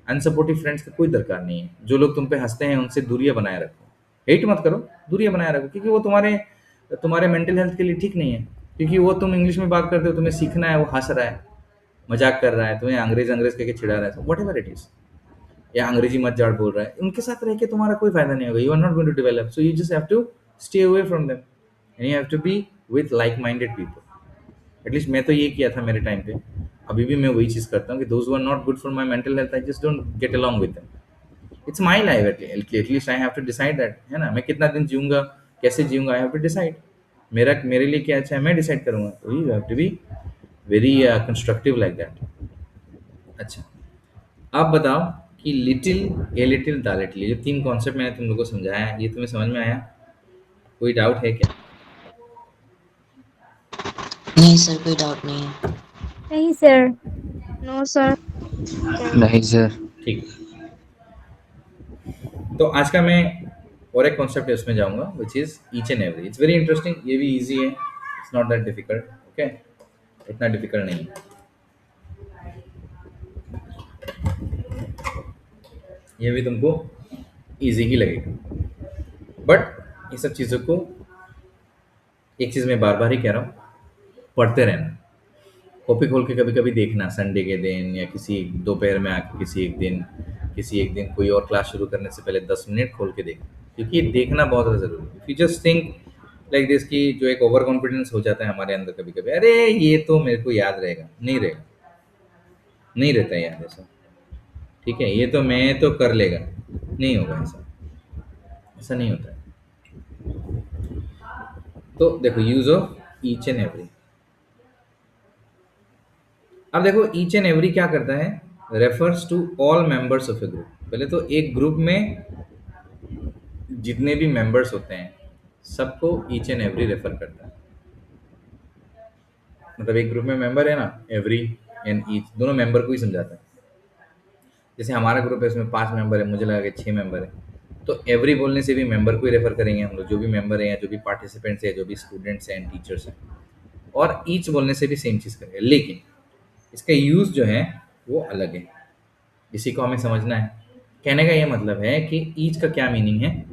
S1: अनसपोर्टिव फ्रेंड्स का कोई दरकार नहीं है। जो लोग तुम पे हंसते हैं उनसे दूरियां बनाए रखो, हेट मत करो, दूरियां बनाए रखो, क्योंकि वो तुम्हारे तुम्हारे मेंटल हेल्थ के लिए ठीक नहीं है। क्योंकि वो, तुम इंग्लिश में बात करते हो, तुम्हें सीखना है, वो हंस रहा है, मजाक कर रहा है, तुम्हें अंग्रेज अंग्रेज करके चिढ़ा रहा है, वट एवर इट इज, या अंग्रेजी मत जाड़ बोल रहा है, उनके साथ रह के तुम्हारा कोई फायदा नहीं होगा। You are not going to develop, so you just have to stay away from them and you have to be with like minded people. At least मैं तो ये किया था मेरे टाइम पे, अभी भी मैं वही चीज़ करता हूँ कि those who are not good for my mental health, I just don't get along with them. It's my life, at least I have to decide that, है ना। मैं कितना दिन जीऊंगा, कैसे जीऊंगा, आई हैव टू डिसाइड। मेरे लिए क्या अच्छा है, मैं डिसाइड करूंगा। तो you have to be very constructive like that. अच्छा, आप बताओ कि little, a little, the little, ये 3 कॉन्सेप्ट मैंने तुम लोग को समझाया है, ये तुम्हें समझ में आया? कोई डाउट है क्या?
S2: नहीं सर, कोई डाउट नहीं है।
S4: नहीं सर।
S5: No sir.
S3: नहीं सर।
S1: ठीक, तो आज का मैं और एक कॉन्सेप्ट है उसमें जाऊंगा, which is each and every. It's very interesting, ये भी इजी है, it's not that difficult. Okay, इतना डिफिकल्ट नहीं है, ये भी तुमको इजी ही लगेगा। बट ये सब चीज़ों को, एक चीज़ मैं बार बार ही कह रहा हूँ, पढ़ते रहना। कॉपी खोल के कभी कभी देखना, संडे के दिन या किसी दोपहर में आके, किसी एक दिन कोई और क्लास शुरू करने से पहले 10 मिनट खोल के देखना, क्योंकि देखना बहुत ज़्यादा ज़रूरी है। If you just think like this, कि जो एक ओवर कॉन्फिडेंस हो जाता है हमारे अंदर कभी कभी, अरे ये तो मेरे को याद रहेगा, नहीं रहेगा, नहीं रहता है याद ऐसा। ठीक है, ये तो मैं तो कर लेगा, नहीं होगा ऐसा, ऐसा नहीं होता है। तो देखो, use of each and every. अब देखो, ईच एंड एवरी क्या करता है, refers to all members of a group. पहले तो एक ग्रुप में जितने भी मेंबर्स होते हैं सबको ईच एंड एवरी रेफर करता है। मतलब एक ग्रुप में मेंबर है ना, एवरी एंड ईच दोनों मेंबर को ही समझाता है। जैसे हमारा ग्रुप है, उसमें 5 मेंबर है, मुझे लगा कि 6 मेंबर है, तो एवरी बोलने से भी मेंबर को ही रेफर करेंगे हम लोग, जो भी मेंबर है या जो भी पार्टिसिपेंट्स है, जो भी स्टूडेंट्स हैं एंड टीचर्स हैं। और ईच बोलने से भी सेम चीज़ करेंगे, लेकिन इसका यूज़ जो है वो अलग है, इसी को हमें समझना है। कहने का ये मतलब है कि ईच का क्या मीनिंग है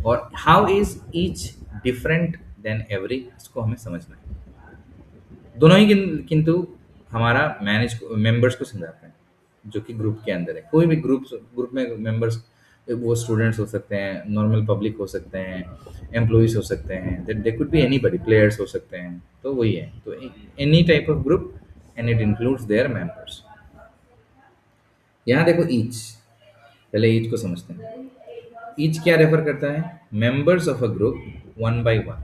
S1: और how is each different than every, इसको हमें समझना है। दोनों ही किंतु हमारा मेंबर्स को समझाता है, जो कि ग्रुप के अंदर है। कोई भी ग्रुप में मेंबर्स वो स्टूडेंट्स हो सकते हैं, नॉर्मल पब्लिक हो सकते हैं, एम्प्लॉइज हो सकते हैं, they could be anybody, players हो सकते हैं। तो वही है, तो any type of group and it includes there members. यहाँ देखो ईच, पहले ईच को समझते हैं। ईच क्या रेफर करता है? Members of a group one by one.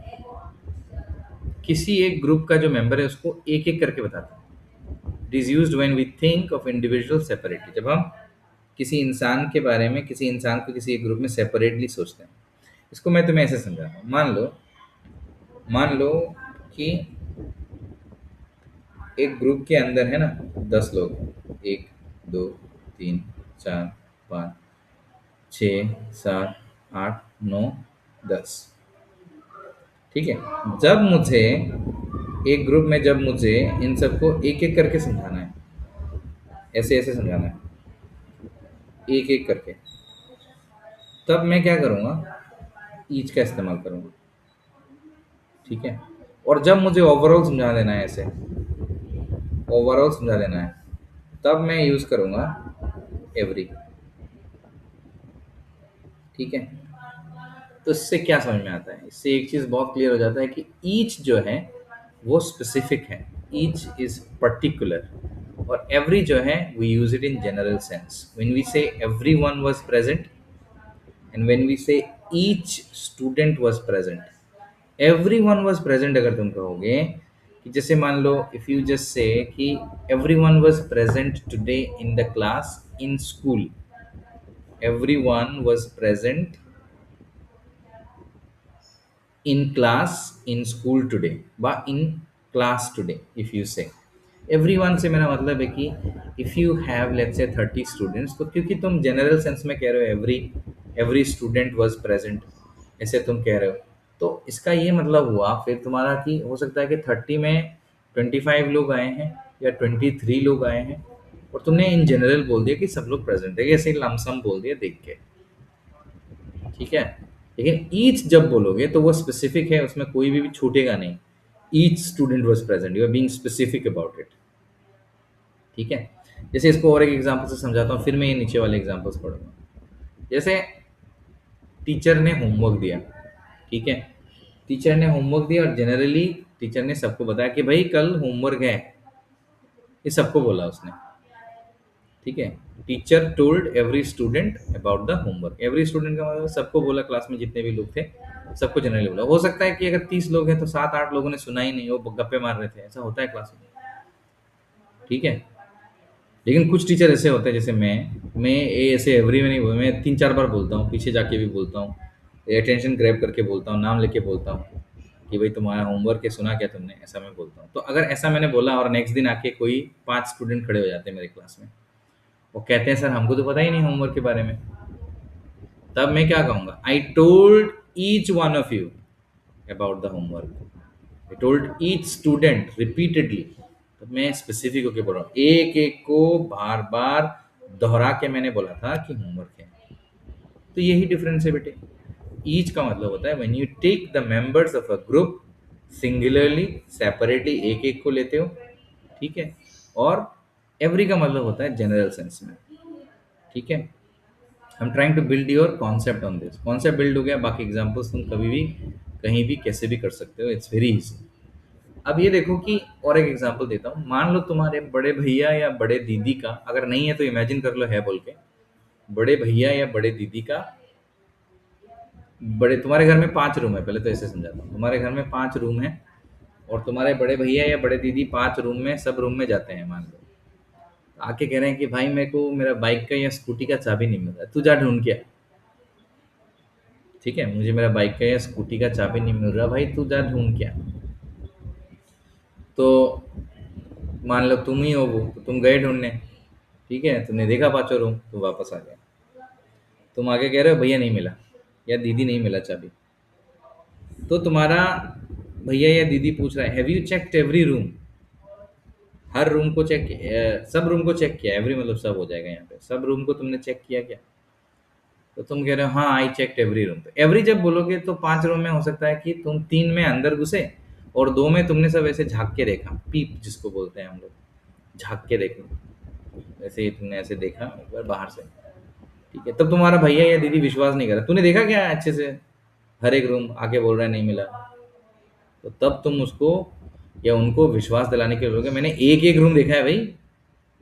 S1: किसी एक ग्रुप का जो मेंबर है उसको एक एक करके बताता है। It is used when we think of individual separately, जब हम किसी इंसान के बारे में, किसी इंसान को किसी एक ग्रुप में सेपरेटली सोचते हैं। इसको मैं तुम्हें ऐसे समझाता हूँ। मान लो कि एक ग्रुप के अंदर है ना 10 लोग, 1, 2, 3, 4, 5, 6, 7, 8, 9, 10। ठीक है। एक ग्रुप में जब मुझे इन सबको एक एक करके समझाना है, ऐसे ऐसे समझाना है, एक एक करके, तब मैं क्या करूँगा? ईच का इस्तेमाल करूँगा। ठीक है। और जब मुझे ओवरऑल समझा देना है, ऐसे ओवरऑल समझा देना है, तब मैं यूज़ करूँगा एवरी। ठीक है। तो इससे क्या समझ में आता है? इससे एक चीज़ बहुत क्लियर हो जाता है कि ईच जो है वो स्पेसिफिक है, ईच इज पर्टिकुलर। और एवरी जो है we use it in general sense when we say every one was present and when we say each student was present. Every one was present अगर तुम कहोगे कि जैसे मान लो इफ यू जस्ट से कि every one was present today in the class in school, every one was present in class in school today বা in class today। if you say everyone से मेरा मतलब है कि if you have let's say 30 students, तो क्योंकि तुम general sense में कह रहे हो एवरी स्टूडेंट वाज प्रेजेंट, ऐसे तुम कह रहे हो, तो इसका ये मतलब हुआ फिर तुम्हारा कि हो सकता है कि 30 में 25 लोग आए हैं या 23 लोग आए हैं, और तुमने इन जनरल बोल दिया कि सब लोग प्रेजेंट है, ऐसे लमसम बोल दिया देख के। ठीक है। लेकिन ईच जब बोलोगे तो वो स्पेसिफिक है, उसमें कोई भी छूटेगा नहीं। Each student was present, you are being specific about it. ठीक है। जैसे इसको और एक एग्जांपल से समझाता हूँ, फिर मैं ये नीचे वाले एग्जांपल्स पढ़ूंगा। जैसे टीचर ने होमवर्क दिया। ठीक है। टीचर ने होमवर्क दिया और जनरली टीचर ने सबको बताया कि भाई कल होमवर्क है, ये सबको बोला उसने। ठीक है। Teacher told every student about the homework. Every student का मतलब सबको बोला, क्लास में जितने भी लोग थे सबको जनरली बोला। हो सकता है कि अगर 30 लोग हैं तो 7-8 लोगों ने सुना ही नहीं, वो गप्पे मार रहे थे, ऐसा होता है क्लास में। ठीक है। लेकिन कुछ टीचर ऐसे होते हैं, जैसे मैं ये ऐसे एवरी में नहीं बोलता, मैं 3-4 बार बोलता हूँ, पीछे जाके भी बोलता हूँ, अटेंशन ग्रैब करके बोलता हूँ, नाम लेके बोलता हूँ कि भाई तुम्हारा होमवर्क है, सुना क्या तुमने, ऐसा मैं बोलता हूँ। तो अगर ऐसा मैंने बोला और नेक्स्ट दिन आके कोई 5 स्टूडेंट खड़े हो जाते हैं मेरे क्लास में, वो कहते हैं सर हमको तो पता ही नहीं होमवर्क के बारे में, तब मैं क्या कहूँगा? I told each one of you about the homework, I told each student repeatedly. तो मैं स्पेसिफिक होके बोल रहा हूँ, एक एक को बार बार दोहरा के मैंने बोला था कि होमवर्क है। तो यही डिफरेंस है बेटे। ईच का मतलब होता है when you take the members of a group singularly, separately, एक एक को लेते हो। ठीक है। और एवरी का मतलब होता है जनरल सेंस में। ठीक है। I am trying to build your concept on this. Concept build हो गया, बाकी एग्जांपल्स तुम कभी भी कहीं भी कैसे भी कर सकते हो, इट्स वेरी इजी। अब ये देखो कि और एक एग्जांपल देता हूँ। मान लो तुम्हारे बड़े भैया या बड़े दीदी का, अगर नहीं है तो इमेजिन कर लो है बोल के, बड़े भैया या बड़े दीदी का, बड़े तुम्हारे घर में 5 रूम है, पहले तो ऐसे समझाता हूँ। तुम्हारे घर में 5 रूम है और तुम्हारे बड़े भैया या बड़े दीदी 5 रूम में, सब रूम में जाते हैं मान लो, आके कह रहे हैं कि भाई मेरे को मेरा बाइक का या स्कूटी का चाबी नहीं मिल रहा, तू जा ढूंढ के आ। ठीक है। मुझे मेरा बाइक का या स्कूटी का चाबी नहीं मिल रहा, भाई तू जा ढूंढ के आ। तो मान लो तुम ही हो वो, तो तुम गए ढूंढने। ठीक है। तुमने देखा 5 रूम, तो वापस आ गया। तुम आगे कह रहे हो भैया नहीं मिला या दीदी नहीं मिला चाबी, तो तुम्हारा भैया या दीदी पूछ रहा है have you checked every room? Her room को चेक, सब रूम को चेक किया? एवरी मतलब सब हो जाएगा यहाँ पे, सब रूम को तुमने चेक किया क्या? तो तुम कह रहे हो हाँ आई चेक्ड एवरी रूम। तो एवरी जब बोलोगे तो 5 रूम में हो सकता है कि तुम 3 में अंदर घुसे और 2 में तुमने सब ऐसे झाँक के देखा, पीप जिसको बोलते हैं हम लोग, झाँक के देखना, ऐसे ही तुमने ऐसे देखा एक बार बाहर से। ठीक है, तब तुम्हारा भैया या दीदी विश्वास नहीं करा, तूने देखा क्या अच्छे से, हर एक रूम आके बोल रहा है नहीं मिला, तो तब तुम उसको या उनको विश्वास दिलाने के लिए बोलोगे मैंने एक एक रूम देखा है भाई,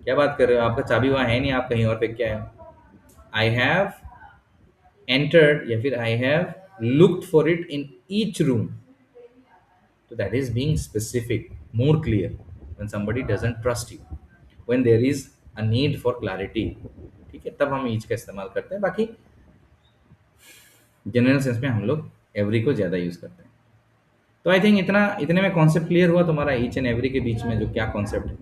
S1: क्या बात कर रहे हो, आपका चाबी वहाँ है नहीं, आप कहीं और फेंक के आए हो। आई हैव एंटर्ड या फिर I have looked for it in each room, तो that is being specific, more clear when somebody doesn't trust you, when there is a need for clarity। ठीक है, तब हम ईच का इस्तेमाल करते हैं, बाकी जनरल सेंस में हम लोग एवरी को ज़्यादा यूज़ करते हैं। तो आई थिंक इतना, इतने में कॉन्सेप्ट क्लियर हुआ तुम्हारा ईच एंड एवरी के बीच में जो क्या कॉन्सेप्ट है।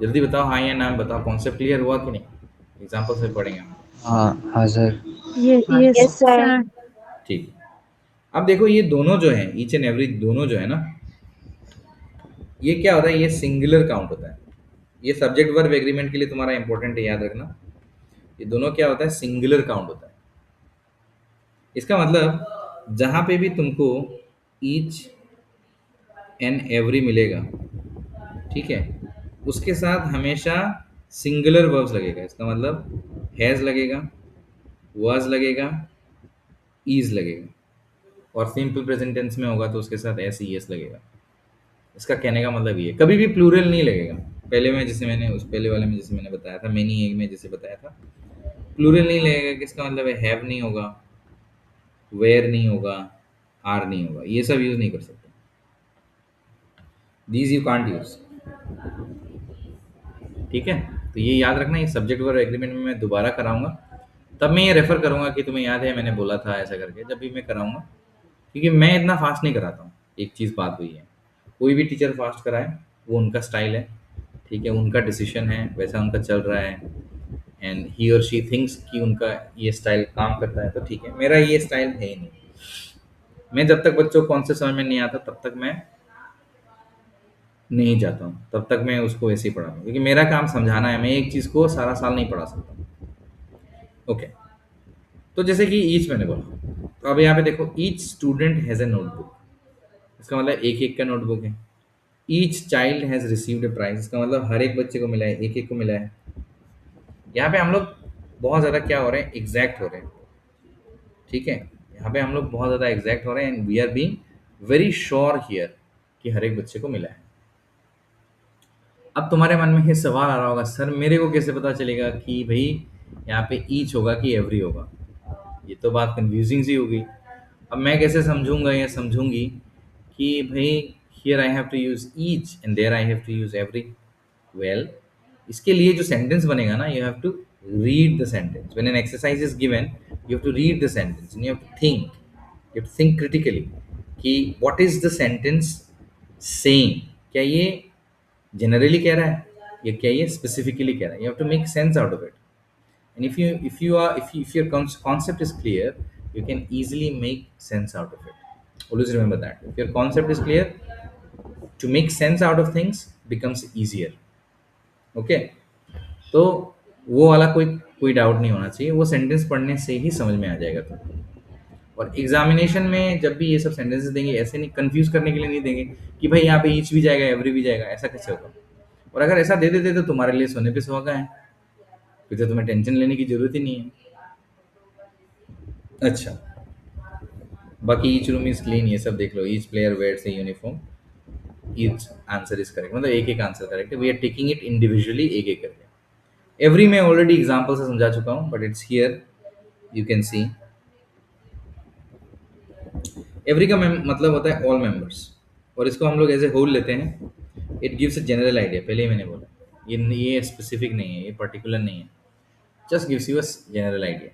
S1: जल्दी बताओ, हाँ या ना में बताओ, कॉन्सेप्ट क्लियर हुआ कि नहीं, एग्जाम्पल से पढ़ेंगे हम।
S3: हाँ हाँ sir.
S4: Yes,
S2: Yes, sir.
S4: sir.
S1: ठीक है, अब देखो ये दोनों जो है ईच एंड एवरी दोनों जो है ना, ये क्या होता है, ये सिंगुलर काउंट होता है। ये सब्जेक्ट वर्ब एग्रीमेंट के लिए तुम्हारा इंपॉर्टेंट है, याद रखना। ये दोनों क्या होता है, सिंगुलर काउंट होता है। इसका मतलब जहां पे भी तुमको ईच एंड एवरी मिलेगा, ठीक है, उसके साथ हमेशा सिंगुलर वर्ब्स लगेगा। इसका मतलब हैज़ लगेगा, वाज लगेगा, इज लगेगा, और सिंपल प्रेजेंट टेंस में होगा तो उसके साथ एस ई एस लगेगा। इसका कहने का मतलब ये है, कभी भी प्लूरल नहीं लगेगा। पहले में जैसे मैंने उस पहले वाले में जैसे मैंने बताया था, मेनी एक में जैसे बताया था, प्लूरल नहीं लगेगा। किसका मतलब है, हैव नहीं होगा, वेयर नहीं होगा, आर नहीं होगा, ये सब यूज नहीं कर सकते। These you can't use. ठीक है, तो ये याद रखना, ये सब्जेक्ट वर्ब एग्रीमेंट में मैं दोबारा कराऊंगा, तब मैं ये रेफर करूंगा कि तुम्हें याद है मैंने बोला था ऐसा करके, जब भी मैं कराऊंगा, क्योंकि मैं इतना फास्ट नहीं कराता हूँ। एक चीज़ बात हुई है, कोई भी टीचर फास्ट कराए वो उनका स्टाइल है, ठीक है, उनका डिसीजन है, वैसा उनका चल रहा है, एंड ही और शी थिंक्स कि उनका ये स्टाइल काम करता है, तो ठीक है। मेरा ये स्टाइल है ही नहीं। मैं जब तक बच्चों को कॉन्सेप्ट समझ में नहीं आता तब तक मैं नहीं जाता हूँ, तब तक मैं उसको ऐसे ही पढ़ाता हूँ, क्योंकि मेरा काम समझाना है। मैं एक चीज़ को सारा साल नहीं पढ़ा सकता। ओके, तो जैसे कि ईच मैंने बोला, तो अब यहाँ पे देखो, each student has a notebook, इसका मतलब एक एक का नोटबुक है। Each child has received a prize, इसका मतलब हर एक बच्चे को मिला है, एक एक को मिला है। यहाँ पे हम लोग बहुत ज़्यादा क्या हो रहे हैं, एग्जैक्ट हो रहे हैं। ठीक है, यहाँ पे हम लोग बहुत ज़्यादा एग्जैक्ट हो रहे हैं, and we are being very sure here कि हर एक बच्चे को मिला है। अब तुम्हारे मन में ये सवाल आ रहा होगा, सर मेरे को कैसे पता चलेगा कि भाई यहाँ पे ईच होगा कि एवरी होगा, ये तो बात कंफ्यूजिंग सी होगी। अब मैं कैसे समझूंगा या समझूंगी कि भाई here I have to use each and there I have to use every. Well, इसके लिए जो सेंटेंस बनेगा ना, you have to read the sentence. When an exercise is given, you have to read the sentence and you have to think critically कि what is the sentence saying. क्या ये generally कह रहा है या क्या ये स्पेसिफिकली कह रहा है? You have to make sense out of it. And if your concept is clear, you can easily make sense out of it. Always remember that if your concept is clear, to make sense out of things becomes easier. Okay, तो वो वाला कोई कोई doubt नहीं होना चाहिए, वो sentence पढ़ने से ही समझ में आ जाएगा। तो और एग्जामिनेशन में जब भी ये सब सेंटेंसेस देंगे, ऐसे नहीं कंफ्यूज करने के लिए नहीं देंगे कि भाई यहाँ पे ईच भी जाएगा एवरी भी जाएगा, ऐसा कैसे होगा। और अगर ऐसा दे देते तो तुम्हारे लिए सोने पे सुहागा है, फिर तो तुम्हें टेंशन लेने की जरूरत ही नहीं है। अच्छा, बाकी ईच रूम इज क्लीन, ये सब देख लो, each player wears a uniform, each answer is correct, मतलब एक एक आंसर करेक्ट है। We are taking it individually, एक एक करके। एवरी में ऑलरेडी एग्जांपल से समझा चुका हूँ, but it's here you can C. Every का मतलब होता है ऑल मेंबर्स, और इसको हम लोग एज ए होल लेते हैं। It gives a general idea, पहले ही मैंने बोला, ये स्पेसिफिक नहीं है, ये पर्टिकुलर नहीं है, just gives you a general idea.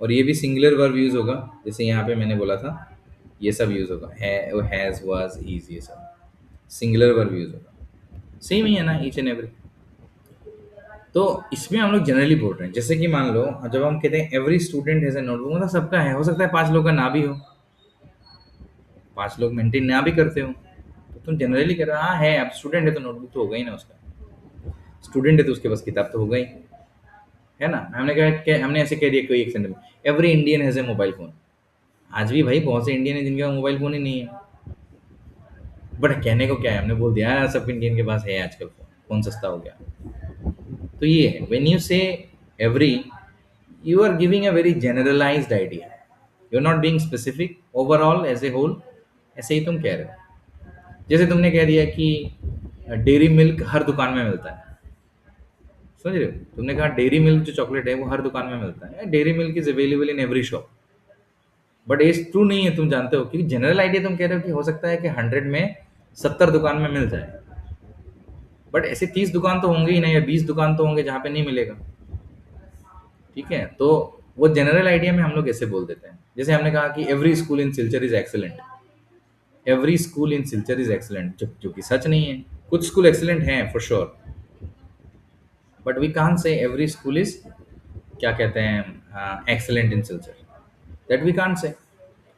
S1: और ये भी सिंगुलर वर्ब यूज होगा, जैसे यहाँ पे मैंने बोला था, ये सब यूज होगा, हैज वाज इज, ये सब सिंगुलर वर्ब यूज होगा। सेम ही है ना ईच एंड एवरी। तो इसमें हम लोग जनरली बोल रहे हैं, जैसे कि मान लो जब हम कहते हैं every student has a notebook, मतलब सबका है, हो सकता है 5 लोग का ना भी हो, 5 लोग मेंटेन ना भी करते हो, तो तुम जनरली कह रहे हो हाँ है, अब स्टूडेंट है तो नोटबुक तो होगा ही ना उसका, स्टूडेंट है तो उसके पास किताब तो होगा ही, है ना। हमने कहा, हमने ऐसे कह दिया कोई एक sentence, every Indian has a mobile phone. आज भी भाई बहुत से इंडियन है जिनके पास मोबाइल फोन ही नहीं है, बट कहने को क्या है, हमने बोल दिया सब इंडियन के पास है आजकल फोन, फोन सस्ता हो गया। तो ये है, व्हेन यू से every, you are giving a very generalized idea, you're not being specific overall as a whole. ऐसे ही तुम कह रहे हो, जैसे तुमने कह दिया कि डेयरी मिल्क हर दुकान में मिलता है। समझ रहे हो, तुमने कहा डेयरी मिल्क जो चॉकलेट है वो हर दुकान में मिलता है, dairy milk is available in every shop. But ये ट्रू नहीं है, तुम जानते हो, क्योंकि जनरल आइडिया तुम कह रहे हो कि हो सकता है कि 100 में 70 दुकान में मिल जाए, बट ऐसे 30 दुकान तो होंगे ही नहीं, या 20 दुकान तो होंगे जहाँ पे नहीं मिलेगा। ठीक है, तो वो जनरल आइडिया में हम लोग ऐसे बोल देते हैं, जैसे हमने कहा कि every school in Silchar is excellent, every school in Silchar is excellent, जो कि सच नहीं है। कुछ स्कूल एक्सेलेंट हैं for sure, but we can't say every school is, क्या कहते हैं, excellent in Silchar, that we can't say.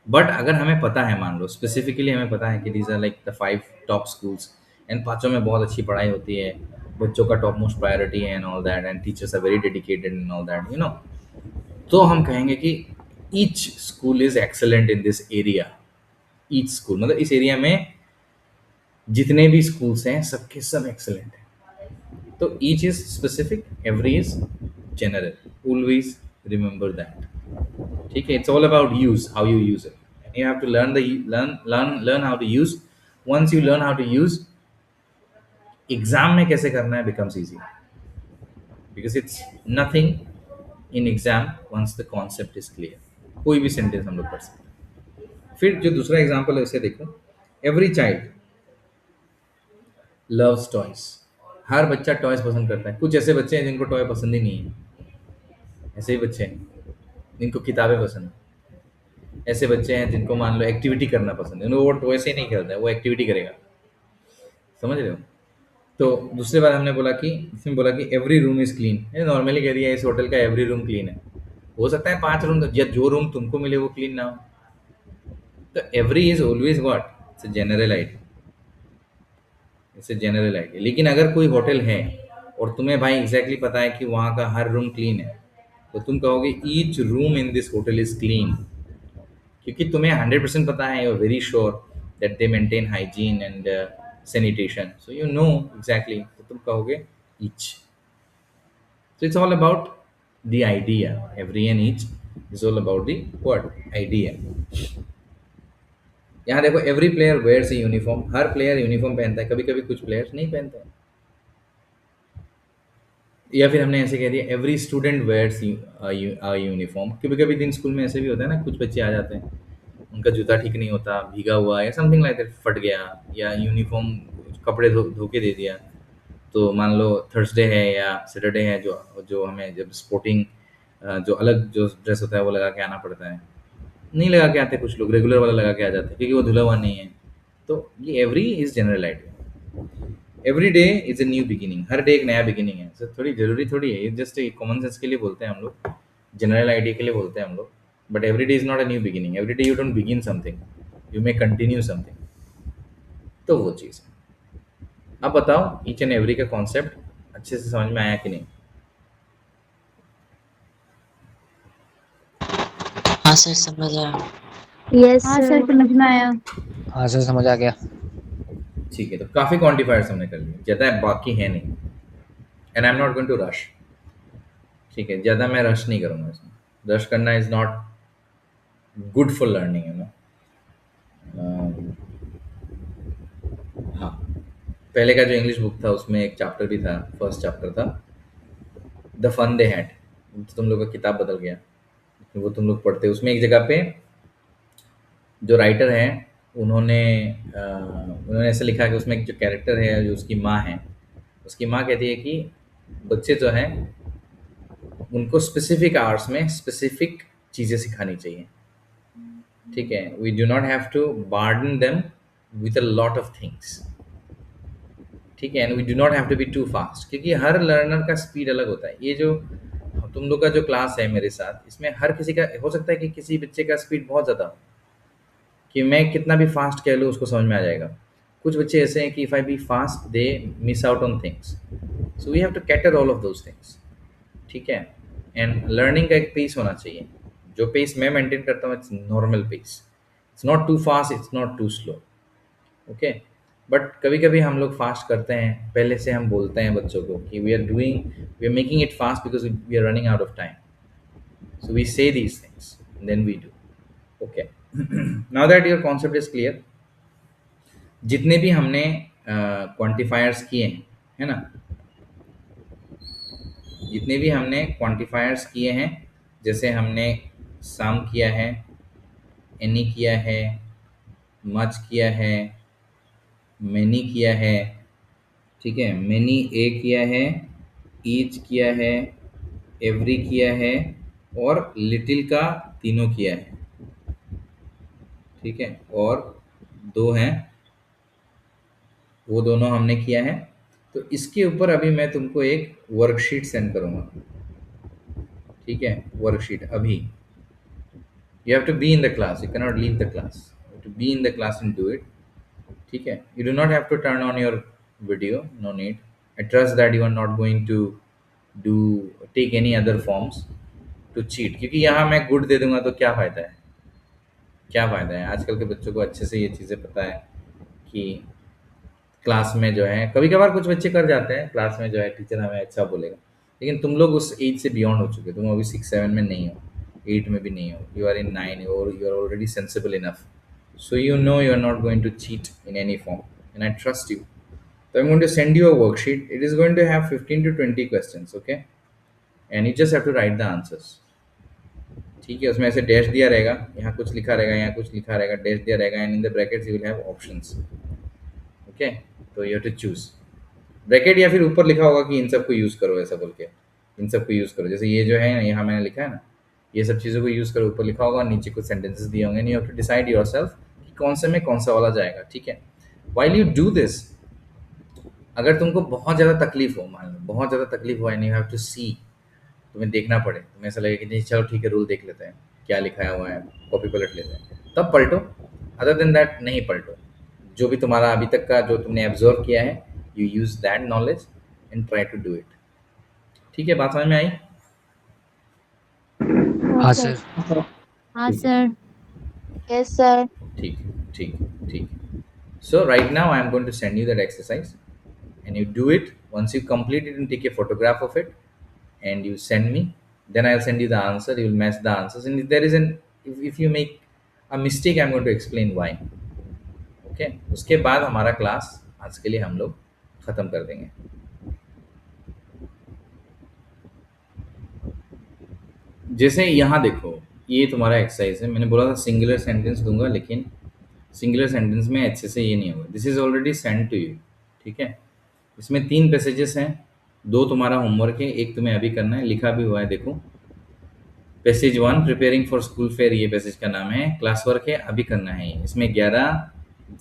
S1: But अगर हमें पता है, मान लो स्पेसिफिकली हमें पता है कि these are like the 5 top schools, and पांचों में बहुत अच्छी पढ़ाई होती है, बच्चों का टॉप मोस्ट प्रायोरिटी है and all that, and teachers are very dedicated and all that, तो हम कहेंगे कि each school is excellent in this area. Each school मतलब इस एरिया में जितने भी स्कूल्स हैं सबके सब एक्सेलेंट हैं। तो each is specific, every is general, always remember that. ठीक है, it's all about use, how you use it, you have to learn the learn how to use. Once you learn how to use, exam में कैसे करना है becomes easy, because it's nothing in exam once the concept is clear. कोई भी sentence हम लोग पढ़ सकते हैं। फिर जो दूसरा एग्जाम्पल है उसे देखो, एवरी चाइल्ड लव्स टॉयज, हर बच्चा टॉयज पसंद करता है। कुछ ऐसे बच्चे हैं जिनको टॉय पसंद ही नहीं है, ऐसे ही बच्चे हैं जिनको किताबें पसंद है, ऐसे बच्चे हैं जिनको मान लो एक्टिविटी करना पसंद है, वो टॉय से नहीं खेलता है, वो एक्टिविटी करेगा। समझ रहे हो। तो दूसरी बात हमने बोला कि, इसमें बोला कि every room is clean, normally कह दिया इस होटल का एवरी रूम क्लीन है। हो सकता है 5 रूम, या जो रूम तुमको मिले वो क्लीन ना हो। तो every is always what, it's a general idea, it's a general idea. लेकिन अगर कोई होटल है और तुम्हें भाई एग्जैक्टली पता है कि वहाँ का हर रूम क्लीन है, तो तुम कहोगे each room in this hotel is clean, क्योंकि तुम्हें 100% पता है, you are very sure that they maintain hygiene and sanitation, so you know exactly, तो तुम कहोगे each. So it's all about the idea. Every and each is all about the what idea. यहाँ देखो, every player wears a uniform, हर player uniform पहनता है, कभी कभी कुछ प्लेयर्स नहीं पहनते हैं। या फिर हमने ऐसे कह दिया एवरी स्टूडेंट वेयर्स यूनिफॉर्म, कभी कभी दिन स्कूल में ऐसे भी होता है ना, कुछ बच्चे आ जाते हैं, उनका जूता ठीक नहीं होता, भीगा हुआ या समथिंग लाइक दैट, फट गया, या यूनिफॉर्म कपड़े धो के दे दिया। तो मान लो थर्सडे है या सैटरडे है, जो जो हमें जब स्पोर्टिंग जो अलग जो ड्रेस होता है वो लगा के आना पड़ता है, नहीं लगा के आते, कुछ लोग रेगुलर वाला लगा के आ जाते हैं क्योंकि वो धुला हुआ नहीं है। तो ये every is general idea. Every day is a new beginning, her day एक नया बिगिनिंग है। सर थोड़ी जरूरी थोड़ी है, ये जस्ट एक कॉमन सेंस के लिए बोलते हैं हम लोग, जनरल आइडिया के लिए बोलते हैं हम लोग। But every day is not a new beginning, every day you don't begin something, you may continue something. तो वो चीज़ है। अब बताओ ईच एंड एवरी का कॉन्सेप्ट अच्छे से समझ में आया कि नहीं।
S2: हाँ सर, समझ आया।
S4: यस
S5: हाँ सर,
S4: सर।
S5: समझ में आया।
S3: हाँ सर, समझ आ गया।
S1: ठीक है, तो काफ़ी क्वान्टिफायर्स हमने कर लिए, ज़्यादा बाकी है नहीं, and I am not going to rush. ठीक है, ज़्यादा मैं रश नहीं करूँगा इसमें, रश करना is not good for learning, you know. हाँ, पहले का जो इंग्लिश बुक था उसमें एक चैप्टर भी था, फर्स्ट चैप्टर था द फन दे हैड, तो तुम लोग का किताब बदल गया, वो तुम लोग पढ़ते, उसमें एक जगह पे जो राइटर हैं उन्होंने ऐसे लिखा कि उसमें एक जो कैरेक्टर है, जो उसकी माँ है, उसकी माँ कहती है कि बच्चे जो हैं उनको स्पेसिफिक आवर्स में स्पेसिफिक चीज़ें सिखानी चाहिए। ठीक है, we do not have to burden them with a lot of things. ठीक है, and we do not have to be too fast, क्योंकि हर लर्नर का स्पीड अलग होता है। ये जो तुम लोग का जो क्लास है मेरे साथ, इसमें हर किसी का हो सकता है कि किसी बच्चे का स्पीड बहुत ज़्यादा हो, कि मैं कितना भी फास्ट कह लूँ उसको समझ में आ जाएगा। कुछ बच्चे ऐसे हैं कि if I be fast they miss out on things, so we have to cater all of those things. ठीक है, एंड लर्निंग का एक पेस होना चाहिए, जो पेस मैं मेंटेन करता हूँ, it's normal pace, it's not too fast, it's not too slow. Okay, but कभी कभी हम लोग फास्ट करते हैं, पहले से हम बोलते हैं बच्चों को कि we are making it fast because we are running out of time, so we say these things then we do. Okay, now that your concept is clear, जितने भी हमने क्वांटिफायर्स किए हैं, है ना, जितने भी हमने क्वांटिफायर्स किए हैं, जैसे हमने सम किया है, एनी किया है, मच किया है, मैनी किया है, ठीक है, मैनी ए किया है, ईच किया है, एवरी किया है, और लिटिल का तीनों किया है, ठीक है, और दो हैं, वो दोनों हमने किया है। तो इसके ऊपर अभी मैं तुमको एक वर्कशीट सेंड करूँगा, ठीक है, वर्कशीट अभी। You have to be in the class, you cannot leave the class, you have to be in the class and do it, ठीक है। You do not have to turn on your video, no need, I trust that you are not going to do take any other forms to cheat, क्योंकि यहाँ मैं good they दूंगा तो क्या फ़ायदा है, क्या फ़ायदा है। आजकल के बच्चों को अच्छे से ये चीज़ें पता है कि क्लास में जो है, कभी कभार कुछ बच्चे कर जाते हैं क्लास में, जो है टीचर हमें अच्छा बोलेगा, लेकिन तुम लोग उस एज से बियॉन्ड हो चुके हो, तुम अभी 6 7 में नहीं हो, 8 में भी नहीं हो, यू आर इन 9 और you are already sensible enough, so you know you are not going to cheat in any form, and I trust you. So I'm going to send you a worksheet, it is going to have 15 to 20 questions, okay, and you just have to write the answers, ठीक है। उसमें ऐसे dash दिया रहेगा, यहाँ कुछ लिखा रहेगा, यहाँ कुछ लिखा रहेगा, डैश दिया रहेगा, and in the brackets you will have options, okay. तो you have to choose bracket, या फिर ऊपर लिखा होगा कि इन सबको यूज़ करो, ऐसा बोल के इन सबको यूज़ करो, जैसे ये जो है ना, यहाँ मैंने लिखा है ना, ये सब चीज़ों को यूज़ करो, ऊपर लिखा होगा, नीचे कुछ सेंटेंसेस दिए होंगे, you have to decide yourself कि कौन से में कौन सा वाला जाएगा, ठीक है। व्हाइल यू डू दिस, अगर तुमको बहुत ज़्यादा तकलीफ हो, मान लो बहुत ज़्यादा तकलीफ हो, एंड यू हैव टू सी, तुम्हें देखना पड़े, तुम्हें ऐसा लगे कि नहीं चलो ठीक है, रूल देख लेते हैं क्या लिखाया हुआ है, कॉपी पलट लेते हैं, तब पलटो, अदर देन दैट नहीं पलटो। जो भी तुम्हारा अभी तक का जो तुमने एब्जॉर्व किया है, you use that knowledge and try to do it, ठीक है। बात समझ में आई?
S2: हाँ
S3: हाँ
S2: सर।
S3: सर।
S4: हाँ
S1: ठीक है,
S4: सर।
S2: Yes sir.
S1: ठीक है, ठीक है, ठीक है। So right now I am going to send you that exercise, and you do it. Once you complete it and take a photograph of it and you send me, then I'll send you the answer, you will match the answers, and if there is an if you make a mistake, I'm going to explain why, okay। उसके बाद हमारा class आज के लिए हम लोग ख़त्म कर देंगे। जैसे यहाँ देखो, ये तुम्हारा एक्सरसाइज है, मैंने बोला था सिंगुलर सेंटेंस दूंगा, लेकिन सिंगुलर सेंटेंस में अच्छे से ये नहीं होगा। This is already send to you, ठीक है। इसमें 3 पैसेजेस हैं, 2 तुम्हारा होमवर्क है, एक तुम्हें अभी करना है, लिखा भी हुआ है देखो। Passage 1 preparing for school fair, ये पैसेज का नाम है, क्लास वर्क है, अभी करना है ये। इसमें 11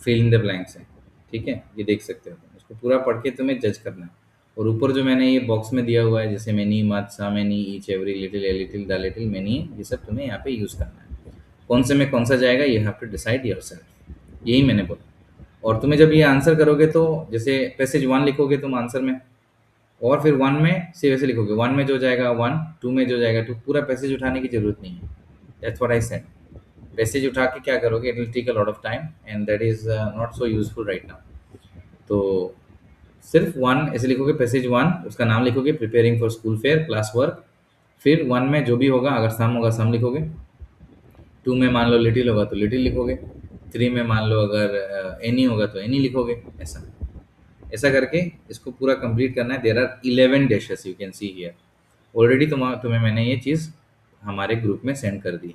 S1: फिल इन द ब्लैंक्स है, ठीक है, ये देख सकते हो तुम। इसको पूरा पढ़ के तुम्हें जज करना है। और ऊपर जो मैंने ये बॉक्स में दिया हुआ है, जैसे many, much, some, any, each, every, little, a little, the little, many, ये सब तुम्हें यहाँ पे यूज़ करना है। कौन से में कौन सा जाएगा, you have to decide yourself, यही मैंने बोला। और तुम्हें जब ये आंसर करोगे, तो जैसे पैसेज 1 लिखोगे तुम आंसर में, और फिर 1 में से वैसे लिखोगे, 1 में जो जाएगा 1, 2 में जो जाएगा 2, पूरा पैसेज उठाने की जरूरत नहीं है। That's what I said. Passage उठा के क्या करोगे, it will take a lot of time and that is not so useful right now. तो सिर्फ 1 ऐसे लिखोगे, पैसेज 1, उसका नाम लिखोगे, preparing for school fair, class work, फिर 1 में जो भी होगा, अगर सम होगा सम लिखोगे, 2 में मान लो लिटिल होगा तो लिटिल लिखोगे, 3 में मान लो अगर एनी होगा तो एनी लिखोगे, ऐसा ऐसा करके इसको पूरा कंप्लीट करना है। There are 11 dashes, you can see here. Already तुम्हें मैंने ये चीज़ हमारे ग्रुप में सेंड कर दी है।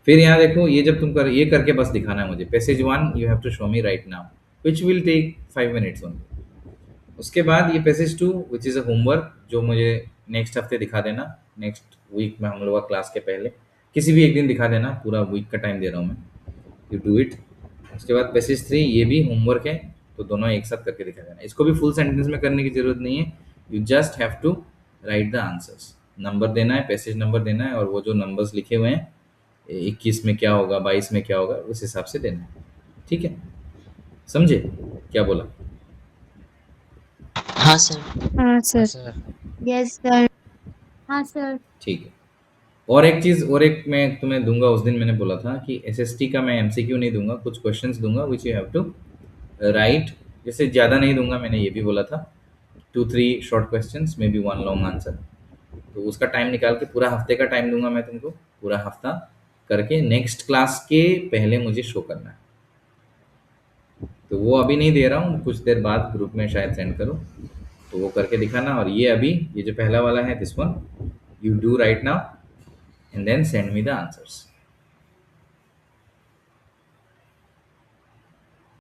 S1: फिर यहाँ देखो, ये जब तुम ये करके बस दिखाना है मुझे, passage 1 you have to show me right now, which will take 5 minutes only. उसके बाद ये passage 2 which is a homework, जो मुझे नेक्स्ट हफ्ते दिखा देना, नेक्स्ट वीक में हम लोग का क्लास के पहले किसी भी एक दिन दिखा देना, पूरा वीक का टाइम दे रहा हूँ मैं, यू डू इट। उसके बाद पैसेज 3, ये भी होमवर्क है, तो दोनों एक साथ करके दिखा देना। इसको भी फुल सेंटेंस में करने की जरूरत नहीं है, you just have to write the answers, number देना है, पैसेज नंबर देना है, और वो जो नंबर्स लिखे हुए हैं 21 में क्या होगा, 22 में क्या होगा, उस हिसाब से देना है, ठीक है। समझे क्या बोला?
S2: हाँ सर।
S4: हाँ
S3: हाँ
S4: सर।
S3: सर।
S4: Yes sir. हाँ सर।
S1: ठीक है। और एक चीज़, और एक मैं तुम्हें दूंगा, उस दिन मैंने बोला था कि एसएसटी का मैं एमसीक्यू नहीं दूंगा, कुछ क्वेश्चंस दूंगा which you have to write जैसे ज़्यादा नहीं दूंगा, मैंने ये भी बोला था, 2-3 short questions may be 1 long answer. तो उसका टाइम निकाल के पूरा हफ्ते का टाइम दूंगा मैं तुमको, पूरा हफ्ता करके नेक्स्ट क्लास के पहले मुझे शो करना है। तो वो अभी नहीं दे रहा हूँ, कुछ देर बाद ग्रुप में शायद सेंड करो, तो वो करके दिखाना। और ये अभी ये जो पहला वाला है, this one you do right now and then send me the answers.